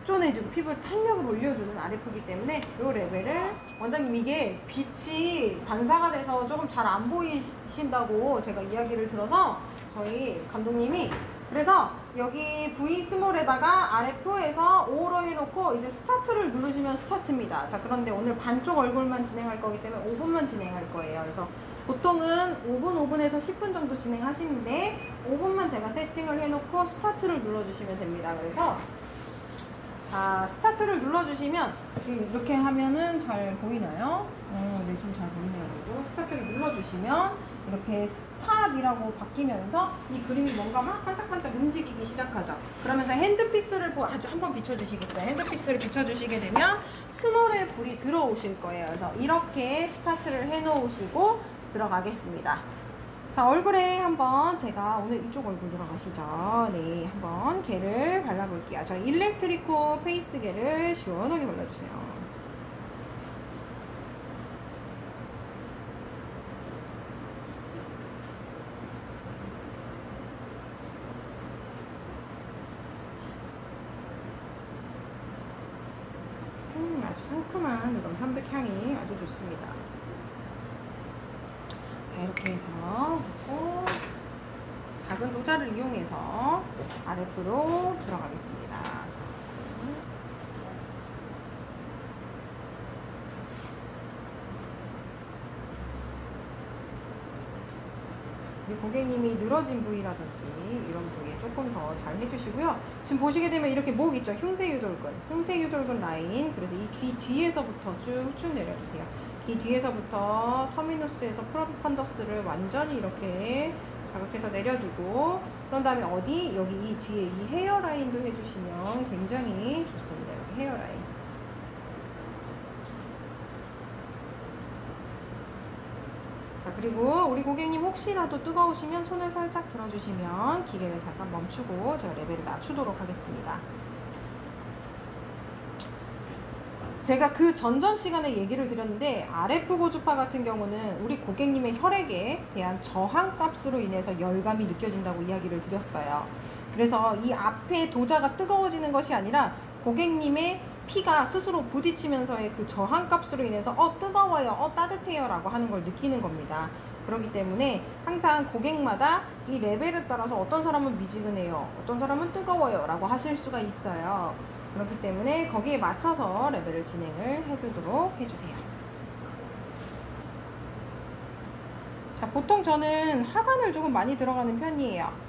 쫀쫀해지고 피부에 탄력을 올려주는 RF이기 때문에 이 레벨을 원장님 이게 빛이 반사가 돼서 조금 잘 안 보이신다고 제가 이야기를 들어서 저희 감독님이 그래서 여기 V 스몰에다가 RF에서 5로 해놓고 이제 스타트를 누르시면 스타트입니다. 자, 그런데 오늘 반쪽 얼굴만 진행할 거기 때문에 5분만 진행할 거예요. 그래서 보통은 5분에서 10분 정도 진행하시는데 5분만 제가 세팅을 해놓고 스타트를 눌러주시면 됩니다. 그래서 자, 스타트를 눌러주시면 이렇게 하면은 잘 보이나요? 네, 좀 잘 보이네요. 그리고 스타트를 눌러주시면 이렇게 스탑이라고 바뀌면서 이 그림이 뭔가 막 반짝반짝 움직이기 시작하죠. 그러면서 핸드피스를 아주 한번 비춰주시겠어요? 핸드피스를 비춰주시게 되면 스몰의 불이 들어오실 거예요. 그래서 이렇게 스타트를 해놓으시고 들어가겠습니다. 자, 얼굴에 한번 제가 오늘 이쪽 얼굴 들어가시죠. 네, 한번 겔을 발라볼게요. 저 일렉트리코 페이스 겔을 시원하게 발라주세요. 아주 상큼한 이런 편백향이 아주 좋습니다. 자, 이렇게 해서 작은 도자를 이용해서 RF로 들어가겠습니다. 자, 우리 고객님이 늘어진 부위라든지 이런 부위에 조금 더 잘 해주시고요. 지금 보시게 되면 이렇게 목 있죠? 흉쇄유돌근 라인. 그래서 이 귀 뒤에서부터 쭉쭉 내려주세요. 귀 뒤에서부터 터미누스에서 프로펀더스를 완전히 이렇게 자극해서 내려주고, 그런 다음에 어디? 여기 이 뒤에 이 헤어라인도 해주시면 굉장히 좋습니다. 여기 헤어라인. 자, 그리고 우리 고객님 혹시라도 뜨거우시면 손을 살짝 들어주시면 기계를 잠깐 멈추고 제가 레벨을 낮추도록 하겠습니다. 제가 그 전전 시간에 얘기를 드렸는데 RF 고주파 같은 경우는 우리 고객님의 혈액에 대한 저항 값으로 인해서 열감이 느껴진다고 이야기를 드렸어요. 그래서 이 앞에 도자가 뜨거워지는 것이 아니라 고객님의 피가 스스로 부딪히면서의 그 저항 값으로 인해서 뜨거워요, 따뜻해요 라고 하는 걸 느끼는 겁니다. 그렇기 때문에 항상 고객마다 이 레벨에 따라서 어떤 사람은 미지근해요, 어떤 사람은 뜨거워요 라고 하실 수가 있어요. 그렇기 때문에 거기에 맞춰서 레벨을 진행을 해두도록 해주세요. 자, 보통 저는 하관을 조금 많이 들어가는 편이에요.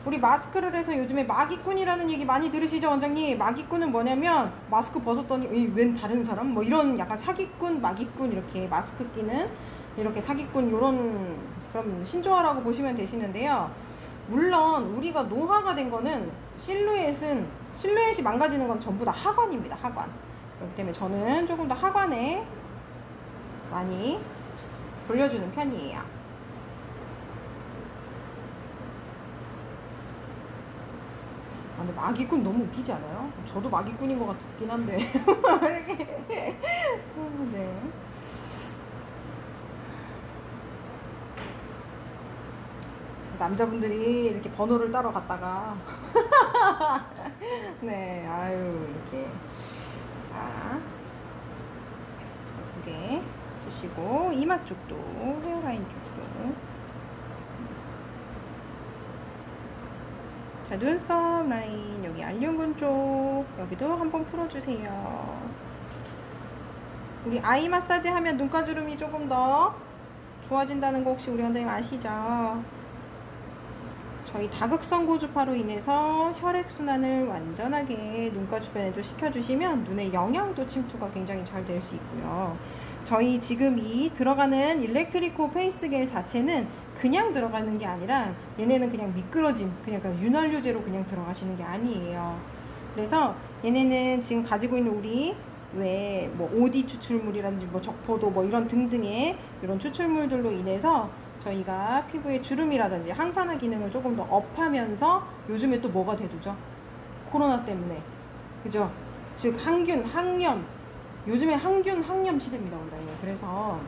우리 마스크를 해서 요즘에 마기꾼이라는 얘기 많이 들으시죠, 원장님? 마기꾼은 뭐냐면 마스크 벗었더니 웬 다른 사람? 뭐 이런 약간 사기꾼, 마기꾼 이렇게 마스크 끼는 이렇게 사기꾼 요런 그럼 신조어라고 보시면 되시는데요. 물론 우리가 노화가 된 거는 실루엣이 망가지는 건 전부 다 하관입니다. 하관. 그렇기 때문에 저는 조금 더 하관에 많이 돌려주는 편이에요. 근데 마기꾼 너무 웃기지 않아요? 저도 마기꾼인 것 같긴 한데. 네. 남자분들이 이렇게 번호를 따러 갔다가 네, 아유, 이렇게 자, 고개 주시고 이마 쪽도, 헤어라인 쪽도, 자, 눈썹 라인 여기 안륜근 쪽 여기도 한번 풀어주세요. 우리 아이 마사지 하면 눈가주름이 조금 더 좋아진다는 거 혹시 우리 원장님 아시죠? 저희 다극성 고주파로 인해서 혈액순환을 완전하게 눈가 주변에도 시켜주시면 눈의 영양도 침투가 굉장히 잘 될 수 있고요. 저희 지금 이 들어가는 일렉트리코 페이스겔 자체는 그냥 들어가는 게 아니라 얘네는 그냥 미끄러짐, 그냥 윤활유제로 그냥 들어가시는 게 아니에요. 그래서 얘네는 지금 가지고 있는 우리 왜 뭐 OD 추출물이라든지 뭐 적포도 뭐 이런 등등의 이런 추출물들로 인해서 저희가 피부의 주름이라든지 항산화 기능을 조금 더 업하면서 요즘에 또 뭐가 대두죠? 코로나 때문에. 그죠? 즉 항균, 항염. 요즘에 항균, 항염 시대입니다, 원장님. 그래서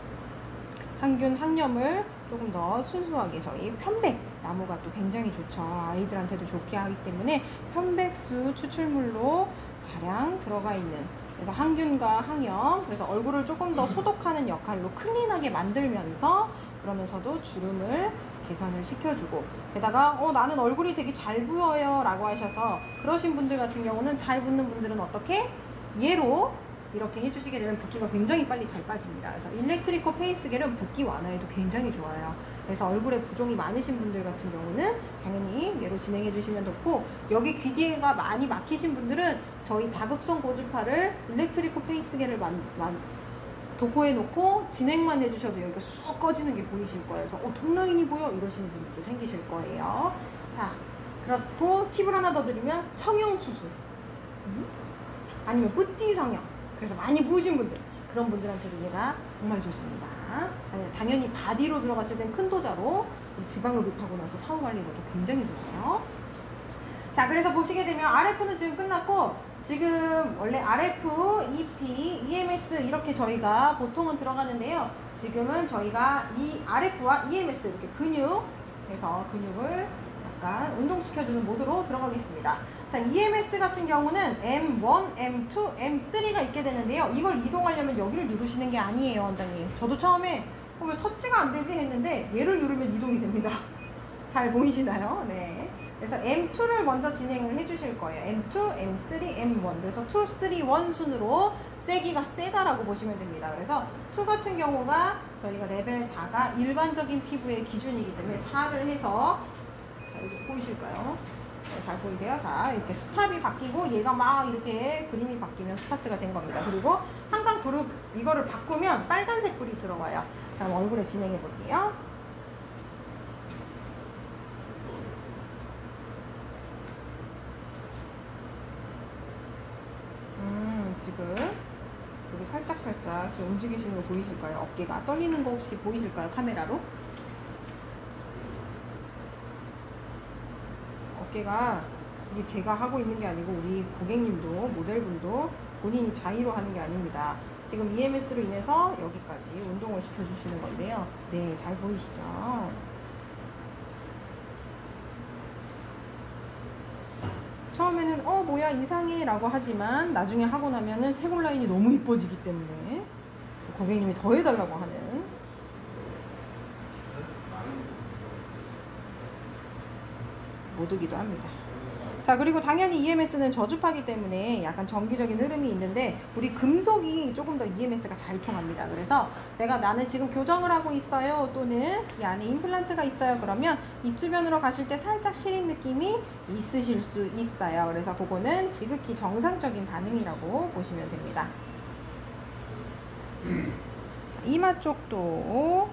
항균, 항염을 조금 더 순수하게 저희 편백 나무가 또 굉장히 좋죠. 아이들한테도 좋게 하기 때문에 편백수 추출물로 다량 들어가 있는, 그래서 항균과 항염, 그래서 얼굴을 조금 더 소독하는 역할로 클린하게 만들면서 그러면서도 주름을 개선을 시켜주고, 게다가 나는 얼굴이 되게 잘 부어요 라고 하셔서 그러신 분들 같은 경우는, 잘 붓는 분들은 어떻게? 얘로 이렇게 해주시게 되면 붓기가 굉장히 빨리 잘 빠집니다. 그래서 일렉트리코 페이스겔은 붓기 완화에도 굉장히 좋아요. 그래서 얼굴에 부종이 많으신 분들 같은 경우는 당연히 얘로 진행해 주시면 좋고, 여기 귀 뒤에가 많이 막히신 분들은 저희 다극성 고주파를 일렉트리코 페이스겔을 도포해 놓고 진행만 해주셔도 여기가 쑥 꺼지는 게 보이실 거예요. 그래서 턱 라인이 보여 이러시는 분들도 생기실 거예요. 자, 그렇고 팁을 하나 더 드리면 성형 수술 아니면 뿌띠 성형, 그래서 많이 부으신 분들, 그런 분들한테도 얘가 정말 좋습니다. 당연히 바디로 들어갔을 땐 큰 도자로 지방을 흡입하고 나서 사후 관리로도 굉장히 좋아요. 자, 그래서 보시게 되면 RF는 지금 끝났고, 지금 원래 RF, EP, EMS 이렇게 저희가 보통은 들어가는데요. 지금은 저희가 이 RF와 EMS 이렇게 근육에서 근육을 약간 운동시켜주는 모드로 들어가겠습니다. 자, EMS 같은 경우는 M1, M2, M3가 있게 되는데요. 이걸 이동하려면 여기를 누르시는 게 아니에요, 원장님. 저도 처음에 왜 터치가 안 되지 했는데 얘를 누르면 이동이 됩니다. 잘 보이시나요? 네. 그래서 M2를 먼저 진행을 해주실 거예요. M2, M3, M1. 그래서 2, 3, 1 순으로 세기가 세다라고 보시면 됩니다. 그래서 2 같은 경우가 저희가 레벨 4가 일반적인 피부의 기준이기 때문에 4를 해서, 자, 여기 보이실까요? 네, 잘 보이세요? 자, 이렇게 스탑이 바뀌고 얘가 막 이렇게 그림이 바뀌면 스타트가 된 겁니다. 그리고 항상 그룹 이거를 바꾸면 빨간색 불이 들어와요. 자, 얼굴에 진행해 볼게요. 지금 여기 살짝 지금 움직이시는 거 보이실까요? 어깨가 떨리는 거 혹시 보이실까요? 카메라로? 어깨가 이게 제가 하고 있는 게 아니고 우리 고객님도 모델분도 본인이 자의로 하는 게 아닙니다. 지금 EMS로 인해서 여기까지 운동을 시켜주시는 건데요. 네, 잘 보이시죠? 처음에는 뭐야 이상해 라고 하지만 나중에 하고 나면은 쇄골 라인이 너무 이뻐지기 때문에 고객님이 더 해달라고 하는 모드기도 합니다. 자, 그리고 당연히 EMS는 저주파기 때문에 약간 정기적인 흐름이 있는데 우리 금속이 조금 더 EMS가 잘 통합니다. 그래서 나는 지금 교정을 하고 있어요, 또는 이 안에 임플란트가 있어요, 그러면 입 주변으로 가실 때 살짝 시린 느낌이 있으실 수 있어요. 그래서 그거는 지극히 정상적인 반응이라고 보시면 됩니다. 이마 쪽도,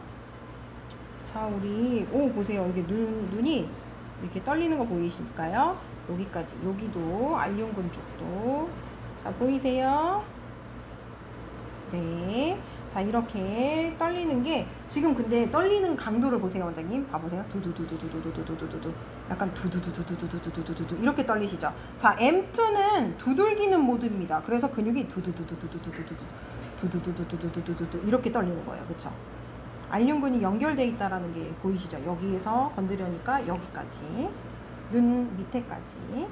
자, 우리 보세요. 이게 눈이 이렇게 떨리는 거 보이실까요? 여기까지, 여기도 알륜근 쪽도, 자, 보이세요? 네. 자, 이렇게 떨리는 게 지금, 근데 떨리는 강도를 보세요, 원장님. 봐보세요. 두두두두두두두두두두, 약간 두두두두두두두두두두 이렇게 떨리시죠? 자, M2는 두들기는 모드입니다. 그래서 근육이 두두두두두두두두두두두두두두두두 이렇게 떨리는 거예요. 그쵸? 알륜근이 연결되어 있다라는 게 보이시죠? 여기에서 건드려니까 여기까지, 눈 밑에까지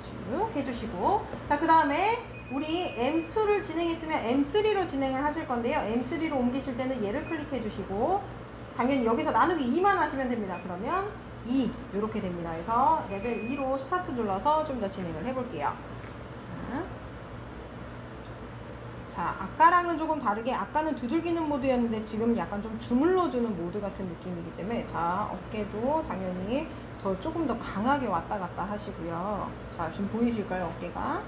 쭉 해주시고, 자, 그 다음에 우리 M2를 진행했으면 M3로 진행을 하실 건데요. M3로 옮기실 때는 얘를 클릭해 주시고, 당연히 여기서 나누기 2만 하시면 됩니다. 그러면 2 이렇게 됩니다. 그래서 레벨 2로 스타트 눌러서 좀 더 진행을 해볼게요. 자, 아까랑은 조금 다르게, 아까는 두들기는 모드였는데 지금 약간 좀 주물러주는 모드 같은 느낌이기 때문에, 자, 어깨도 당연히 조금 더 강하게 왔다 갔다 하시고요. 자, 지금 보이실까요, 어깨가?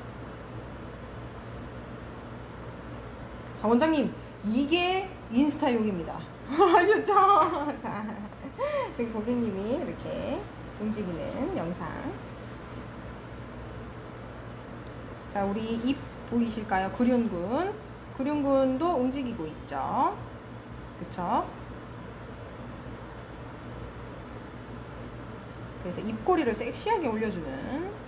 자, 원장님, 이게 인스타용입니다. 아셨죠? 자, 여기 고객님이 이렇게 움직이는 영상. 자, 우리 입 보이실까요? 그륜근도 움직이고 있죠. 그쵸? 그래서 입꼬리를 섹시하게 올려주는.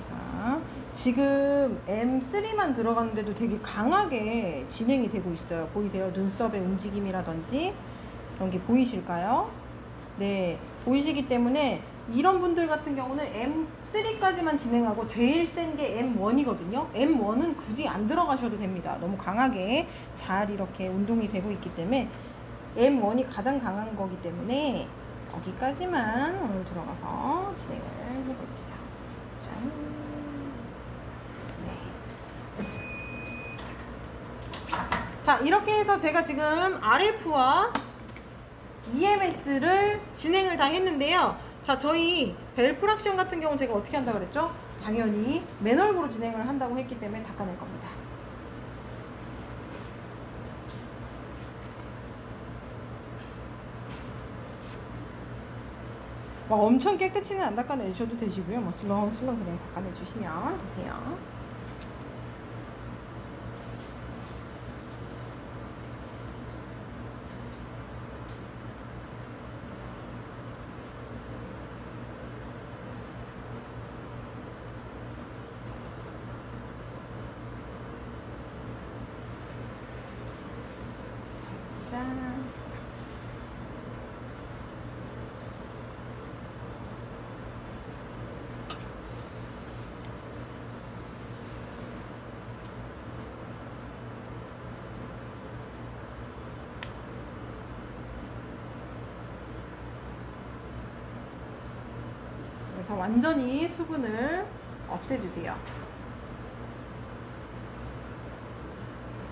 자, 지금 M3만 들어갔는데도 되게 강하게 진행이 되고 있어요. 보이세요? 눈썹의 움직임이라든지 그런 게 보이실까요? 네, 보이시기 때문에 이런 분들 같은 경우는 M3까지만 진행하고 제일 센 게 M1이거든요. M1은 굳이 안 들어가셔도 됩니다. 너무 강하게 잘 이렇게 운동이 되고 있기 때문에 M1이 가장 강한 거기 때문에 거기까지만 오늘 들어가서 진행을 해볼게요. 짠. 네. 자, 이렇게 해서 제가 지금 RF와 EMS를 진행을 다 했는데요. 자, 저희 벨프락션 같은 경우는 제가 어떻게 한다고 그랬죠? 당연히 맨얼굴로 진행을 한다고 했기 때문에 닦아낼 겁니다. 막 엄청 깨끗이는 안 닦아내셔도 되시고요. 뭐 슬렁슬렁 그냥 닦아내주시면 되세요. 그래서 완전히 수분을 없애주세요.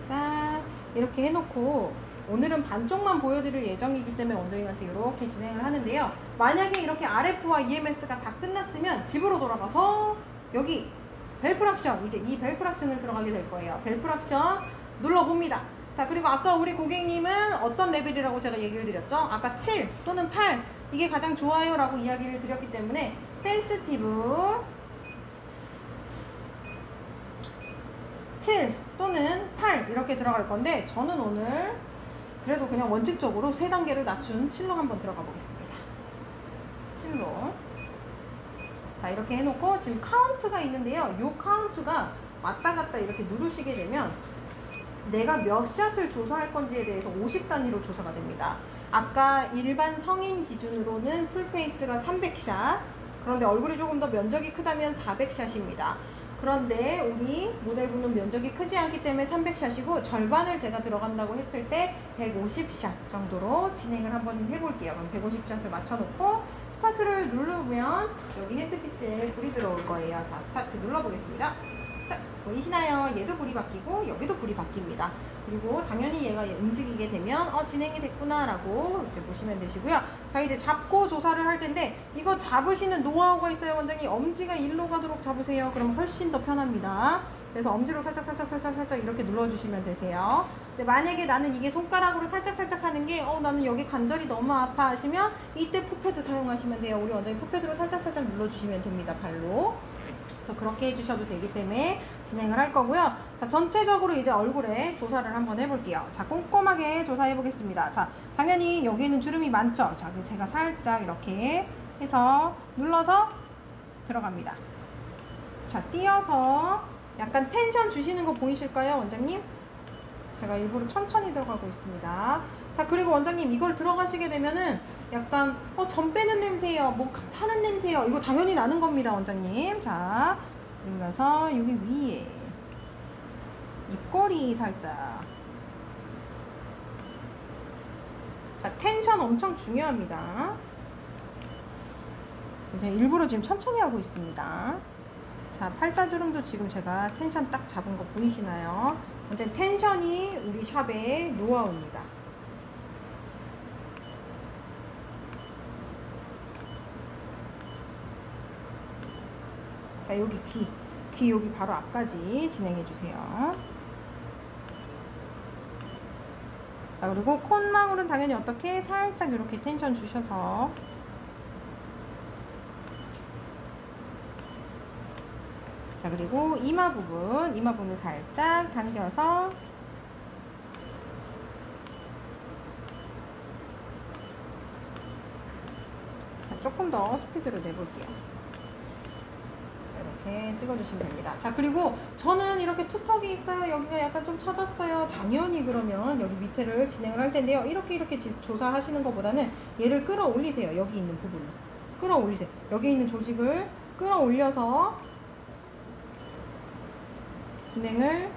자, 이렇게 해놓고 오늘은 반쪽만 보여드릴 예정이기 때문에 원장님한테 이렇게 진행을 하는데요. 만약에 이렇게 RF와 EMS가 다 끝났으면 집으로 돌아가서 여기 벨프락션, 이제 이 벨프락션을 들어가게 될 거예요. 벨프락션 눌러봅니다. 자, 그리고 아까 우리 고객님은 어떤 레벨이라고 제가 얘기를 드렸죠? 아까 7 또는 8 이게 가장 좋아요 라고 이야기를 드렸기 때문에 센시티브 7 또는 8 이렇게 들어갈 건데, 저는 오늘 그래도 그냥 원칙적으로 3단계를 낮춘 7로 한번 들어가 보겠습니다. 7로. 자, 이렇게 해놓고 지금 카운트가 있는데요. 이 카운트가 왔다 갔다 이렇게 누르시게 되면 내가 몇 샷을 조사할 건지에 대해서 50단위로 조사가 됩니다. 아까 일반 성인 기준으로는 풀페이스가 300샷, 그런데 얼굴이 조금 더 면적이 크다면 400샷입니다. 그런데 우리 모델분은 면적이 크지 않기 때문에 300샷이고 절반을 제가 들어간다고 했을 때 150샷 정도로 진행을 한번 해볼게요. 그럼 150샷을 맞춰놓고 스타트를 누르면 여기 헤드피스에 불이 들어올 거예요. 자, 스타트 눌러보겠습니다. 자, 보이시나요? 얘도 불이 바뀌고 여기도 불이 바뀝니다. 그리고 당연히 얘가 움직이게 되면 진행이 됐구나 라고 이제 보시면 되시고요. 자, 이제 잡고 조사를 할 텐데 이거 잡으시는 노하우가 있어요. 원장님, 엄지가 일로 가도록 잡으세요. 그럼 훨씬 더 편합니다. 그래서 엄지로 살짝 이렇게 눌러주시면 되세요. 근데 만약에 나는 이게 손가락으로 살짝 하는 게 나는 여기 관절이 너무 아파 하시면 이때 풋패드 사용하시면 돼요. 우리 원장님 풋패드로 살짝 눌러주시면 됩니다. 발로. 그래서 그렇게 해주셔도 되기 때문에 진행을 할 거고요. 자, 전체적으로 이제 얼굴에 조사를 한번 해볼게요. 자, 꼼꼼하게 조사해 보겠습니다. 자, 당연히 여기에는 주름이 많죠. 자, 그래서 제가 살짝 이렇게 해서 눌러서 들어갑니다. 자, 띄어서 약간 텐션 주시는 거 보이실까요, 원장님? 제가 일부러 천천히 들어가고 있습니다. 자, 그리고 원장님 이걸 들어가시게 되면은 약간 점 빼는 냄새요, 뭐 타는 냄새요, 이거 당연히 나는 겁니다, 원장님. 자, 그러면서 여기 위에 입꼬리 살짝. 자, 텐션 엄청 중요합니다. 이제 일부러 지금 천천히 하고 있습니다. 자, 팔자주름도 지금 제가 텐션 딱 잡은 거 보이시나요? 완전 텐션이 우리 샵의 노하우입니다. 자, 여기 귀 여기 바로 앞까지 진행해 주세요. 자, 그리고 콧망울은 당연히 어떻게 살짝 이렇게 텐션 주셔서. 자, 그리고 이마 부분 살짝 당겨서. 자, 조금 더 스피드로 내볼게요. 이렇게 찍어주시면 됩니다. 자, 그리고 저는 이렇게 투턱이 있어요, 여기가 약간 좀 처졌어요, 당연히 그러면 여기 밑에를 진행을 할 텐데요. 이렇게 조사하시는 것보다는 얘를 끌어올리세요. 여기 있는 부분을 끌어올리세요. 여기 있는 조직을 끌어올려서 진행을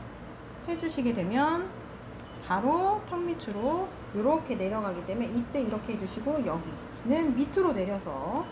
해주시게 되면 바로 턱 밑으로 이렇게 내려가기 때문에 이때 이렇게 해주시고 여기는 밑으로 내려서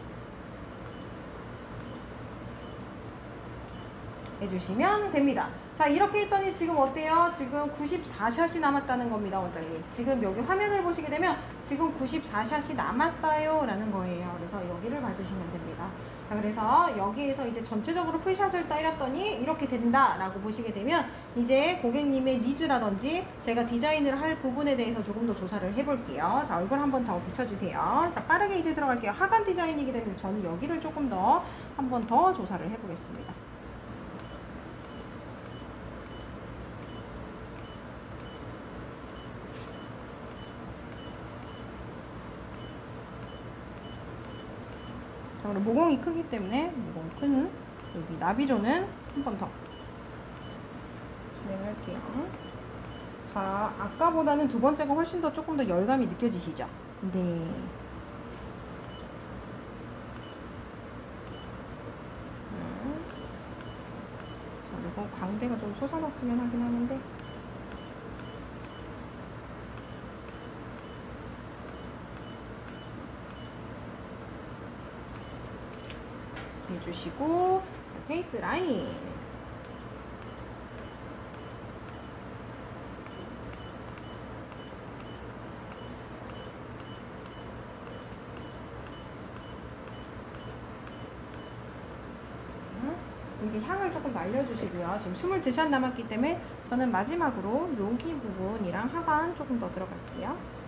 해주시면 됩니다. 자, 이렇게 했더니 지금 어때요? 지금 94샷이 남았다는 겁니다, 원장님. 지금 여기 화면을 보시게 되면 지금 94샷이 남았어요 라는 거예요. 그래서 여기를 봐주시면 됩니다. 자, 그래서 여기에서 이제 전체적으로 풀샷을 때렸더니 이렇게 된다 라고 보시게 되면 이제 고객님의 니즈라든지 제가 디자인을 할 부분에 대해서 조금 더 조사를 해볼게요. 자, 얼굴 한번 더 붙여주세요. 자, 빠르게 이제 들어갈게요. 하관 디자인이기 때문에 저는 여기를 조금 더 한 번 더 조사를 해보겠습니다. 자, 그리고 모공이 크기 때문에 모공 큰 여기 나비존은 한 번 더 진행할게요. 자, 아까보다는 두 번째가 훨씬 더 조금 더 열감이 느껴지시죠? 네. 자, 그리고 광대가 좀 솟아났으면 하긴 하는데. 해주시고 페이스 라인. 여기 향을 조금 날려주시고요. 지금 22샷 남았기 때문에 저는 마지막으로 여기 부분이랑 하관 조금 더 들어갈게요.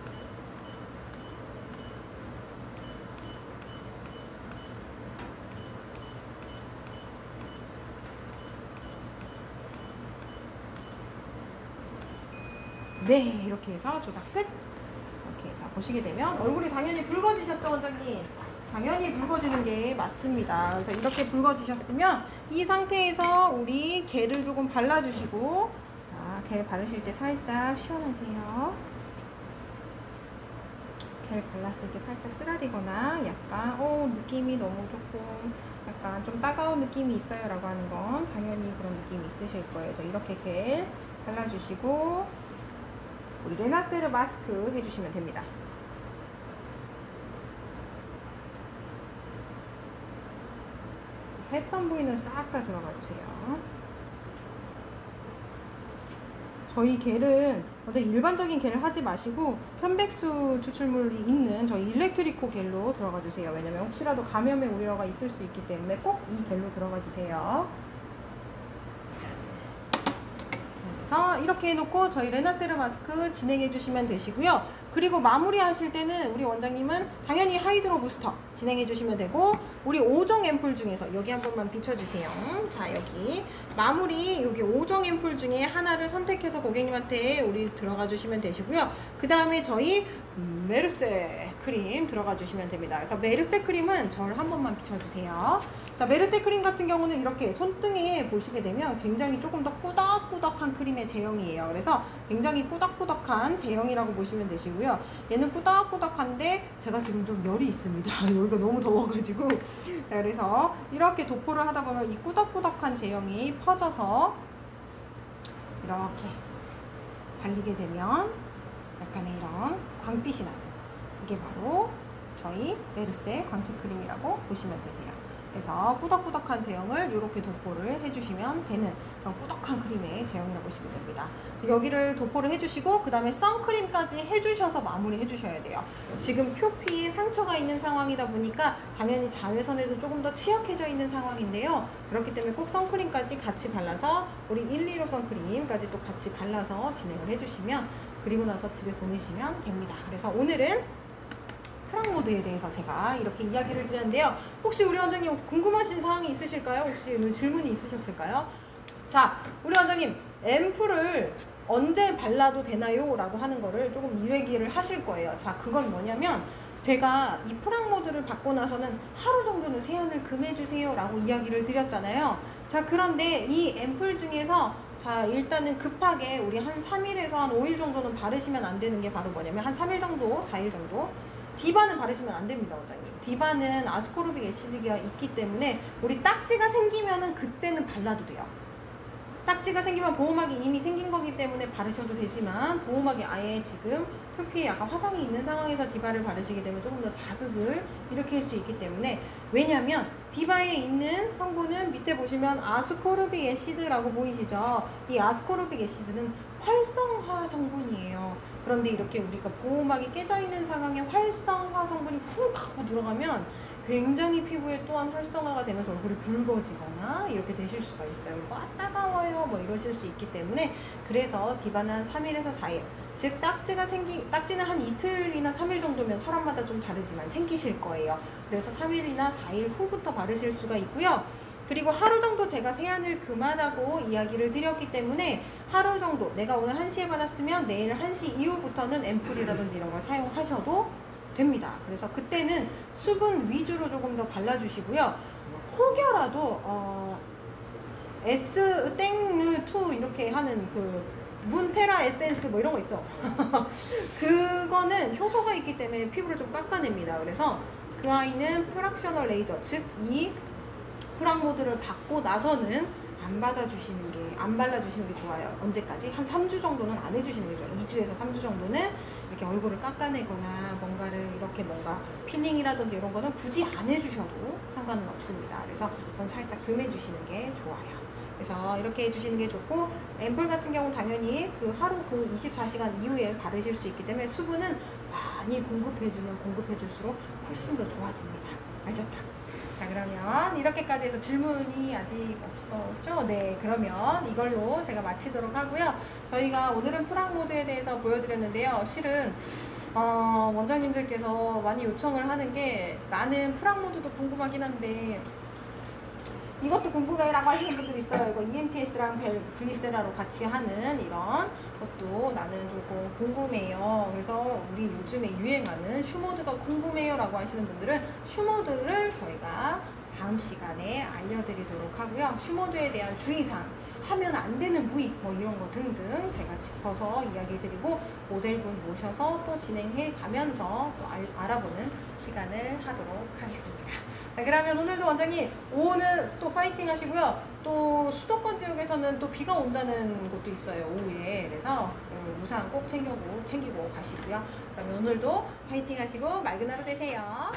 네, 이렇게 해서 조사 끝. 이렇게 해서 보시게 되면 얼굴이 당연히 붉어지셨죠, 원장님? 당연히 붉어지는 게 맞습니다. 그래서 이렇게 붉어지셨으면 이 상태에서 우리 겔을 조금 발라주시고, 겔 바르실 때 살짝 시원하세요. 겔 발랐을 때 살짝 쓰라리거나 약간 느낌이 너무 조금 약간 좀 따가운 느낌이 있어요 라고 하는 건 당연히 그런 느낌이 있으실 거예요. 그래서 이렇게 겔 발라주시고 우리 레나세르 마스크 해주시면 됩니다. 했던 부위는 싹 다 들어가 주세요. 저희 겔은 일반적인 겔을 하지 마시고 편백수 추출물이 있는 저희 일렉트리코 겔로 들어가 주세요. 왜냐면 혹시라도 감염의 우려가 있을 수 있기 때문에 꼭 이 겔로 들어가 주세요. 그래서 이렇게 해놓고 저희 레나세르 마스크 진행해 주시면 되시고요. 그리고 마무리 하실 때는 우리 원장님은 당연히 하이드로 부스터 진행해 주시면 되고, 우리 5종 앰플 중에서 여기 한 번만 비춰주세요. 자, 여기 마무리 여기 5종 앰플 중에 하나를 선택해서 고객님한테 우리 들어가 주시면 되시고요. 그 다음에 저희 메르세 크림 들어가 주시면 됩니다. 그래서 메르세 크림은 저를 한 번만 비춰주세요. 자, 메르세 크림 같은 경우는 이렇게 손등에 보시게 되면 굉장히 조금 더 꾸덕꾸덕한 크림의 제형이에요. 그래서 굉장히 꾸덕꾸덕한 제형이라고 보시면 되시고요. 얘는 꾸덕꾸덕한데 제가 지금 좀 열이 있습니다. 여기가 너무 더워가지고. 그래서 이렇게 도포를 하다 보면 이 꾸덕꾸덕한 제형이 퍼져서 이렇게 발리게 되면 약간의 이런 광빛이 나는, 그게 바로 저희 메르세 광채 크림이라고 보시면 되세요. 그래서 꾸덕꾸덕한 제형을 이렇게 도포를 해주시면 되는 그런 꾸덕한 크림의 제형이라고 보시면 됩니다. 여기를 도포를 해주시고 그 다음에 선크림까지 해주셔서 마무리 해주셔야 돼요. 지금 표피에 상처가 있는 상황이다 보니까 당연히 자외선에도 조금 더 취약해져 있는 상황인데요. 그렇기 때문에 꼭 선크림까지 같이 발라서 우리 1, 2호 선크림까지 또 같이 발라서 진행을 해주시면, 그리고 나서 집에 보내시면 됩니다. 그래서 오늘은 프랑 모드에 대해서 제가 이렇게 이야기를 드렸는데요. 혹시 우리 원장님 궁금하신 사항이 있으실까요? 혹시 질문이 있으셨을까요? 자, 우리 원장님 앰플을 언제 발라도 되나요? 라고 하는 거를 조금 이야기를 하실 거예요. 자, 그건 뭐냐면 제가 이 프랑 모드를 받고 나서는 하루 정도는 세안을 금해주세요 라고 이야기를 드렸잖아요. 자, 그런데 이 앰플 중에서 자, 일단은 급하게 우리 한 3일에서 한 5일 정도는 바르시면 안 되는 게 바로 뭐냐면 한 3일 정도, 4일 정도 디바는 바르시면 안 됩니다, 원장님. 디바는 아스코르빅 애시드가 있기 때문에 우리 딱지가 생기면은 그때는 발라도 돼요. 딱지가 생기면 보호막이 이미 생긴 거기 때문에 바르셔도 되지만, 보호막이 아예 지금 표피에 약간 화상이 있는 상황에서 디바를 바르시게 되면 조금 더 자극을 일으킬 수 있기 때문에, 왜냐면 디바에 있는 성분은 밑에 보시면 아스코르빅 애시드라고 보이시죠? 이 아스코르빅 애시드는 활성화 성분이에요. 그런데 이렇게 우리가 보호막이 깨져 있는 상황에 활성화 성분이 훅 하고 들어가면 굉장히 피부에 또한 활성화가 되면서 얼굴이 붉어지거나 이렇게 되실 수가 있어요. 따가워요 뭐 이러실 수 있기 때문에, 그래서 디바는 한 3일에서 4일, 즉 딱지는 한 이틀이나 3일 정도면 사람마다 좀 다르지만 생기실 거예요. 그래서 3일이나 4일 후부터 바르실 수가 있고요. 그리고 하루 정도 제가 세안을 금하다고 이야기를 드렸기 때문에 하루 정도, 내가 오늘 1시에 받았으면 내일 1시 이후부터는 앰플이라든지 이런 걸 사용하셔도 됩니다. 그래서 그때는 수분 위주로 조금 더 발라주시고요. 혹여라도 S-땡느2 이렇게 하는 그 문테라 에센스 뭐 이런 거 있죠. 그거는 효소가 있기 때문에 피부를 좀 깎아냅니다. 그래서 그 아이는 프락셔널 레이저, 즉 이 프랑 모드를 받고 나서는 안 받아주시는 게, 안 발라주시는 게 좋아요. 언제까지? 한 3주 정도는 안 해주시는 게 좋아요. 2주에서 3주 정도는 이렇게 얼굴을 깎아내거나 뭔가를 이렇게 뭔가 필링이라든지 이런 거는 굳이 안 해주셔도 상관은 없습니다. 그래서 그건 살짝 금해주시는 게 좋아요. 그래서 이렇게 해주시는 게 좋고, 앰플 같은 경우는 당연히 그 하루 그 24시간 이후에 바르실 수 있기 때문에 수분은 많이 공급해주면 공급해줄수록 훨씬 더 좋아집니다. 아셨죠? 자, 그러면 이렇게까지 해서 질문이 아직 없었죠? 네, 그러면 이걸로 제가 마치도록 하고요. 저희가 오늘은 프랑 모드에 대해서 보여드렸는데요. 실은 원장님들께서 많이 요청을 하는 게, 나는 프랑 모드도 궁금하긴 한데 이것도 궁금해라고 하시는 분들 있어요. 이거 EMTS랑 브이세라로 같이 하는 이런 것도 나는 조금 궁금해요. 그래서 우리 요즘에 유행하는 슈모드가 궁금해요 라고 하시는 분들은 슈모드를 저희가 다음 시간에 알려드리도록 하고요. 슈모드에 대한 주의사항, 하면 안 되는 부위 뭐 이런 거 등등 제가 짚어서 이야기 드리고, 모델분 모셔서 또 진행해 가면서 또 알아보는 시간을 하도록 하겠습니다. 자, 그러면 오늘도 원장님 오늘 또 파이팅 하시고요. 또 수도권 지역에서는 또 비가 온다는 곳도 있어요, 오후에. 그래서 우산 꼭 챙기고 가시고요. 그러면 오늘도 파이팅 하시고 맑은 하루 되세요.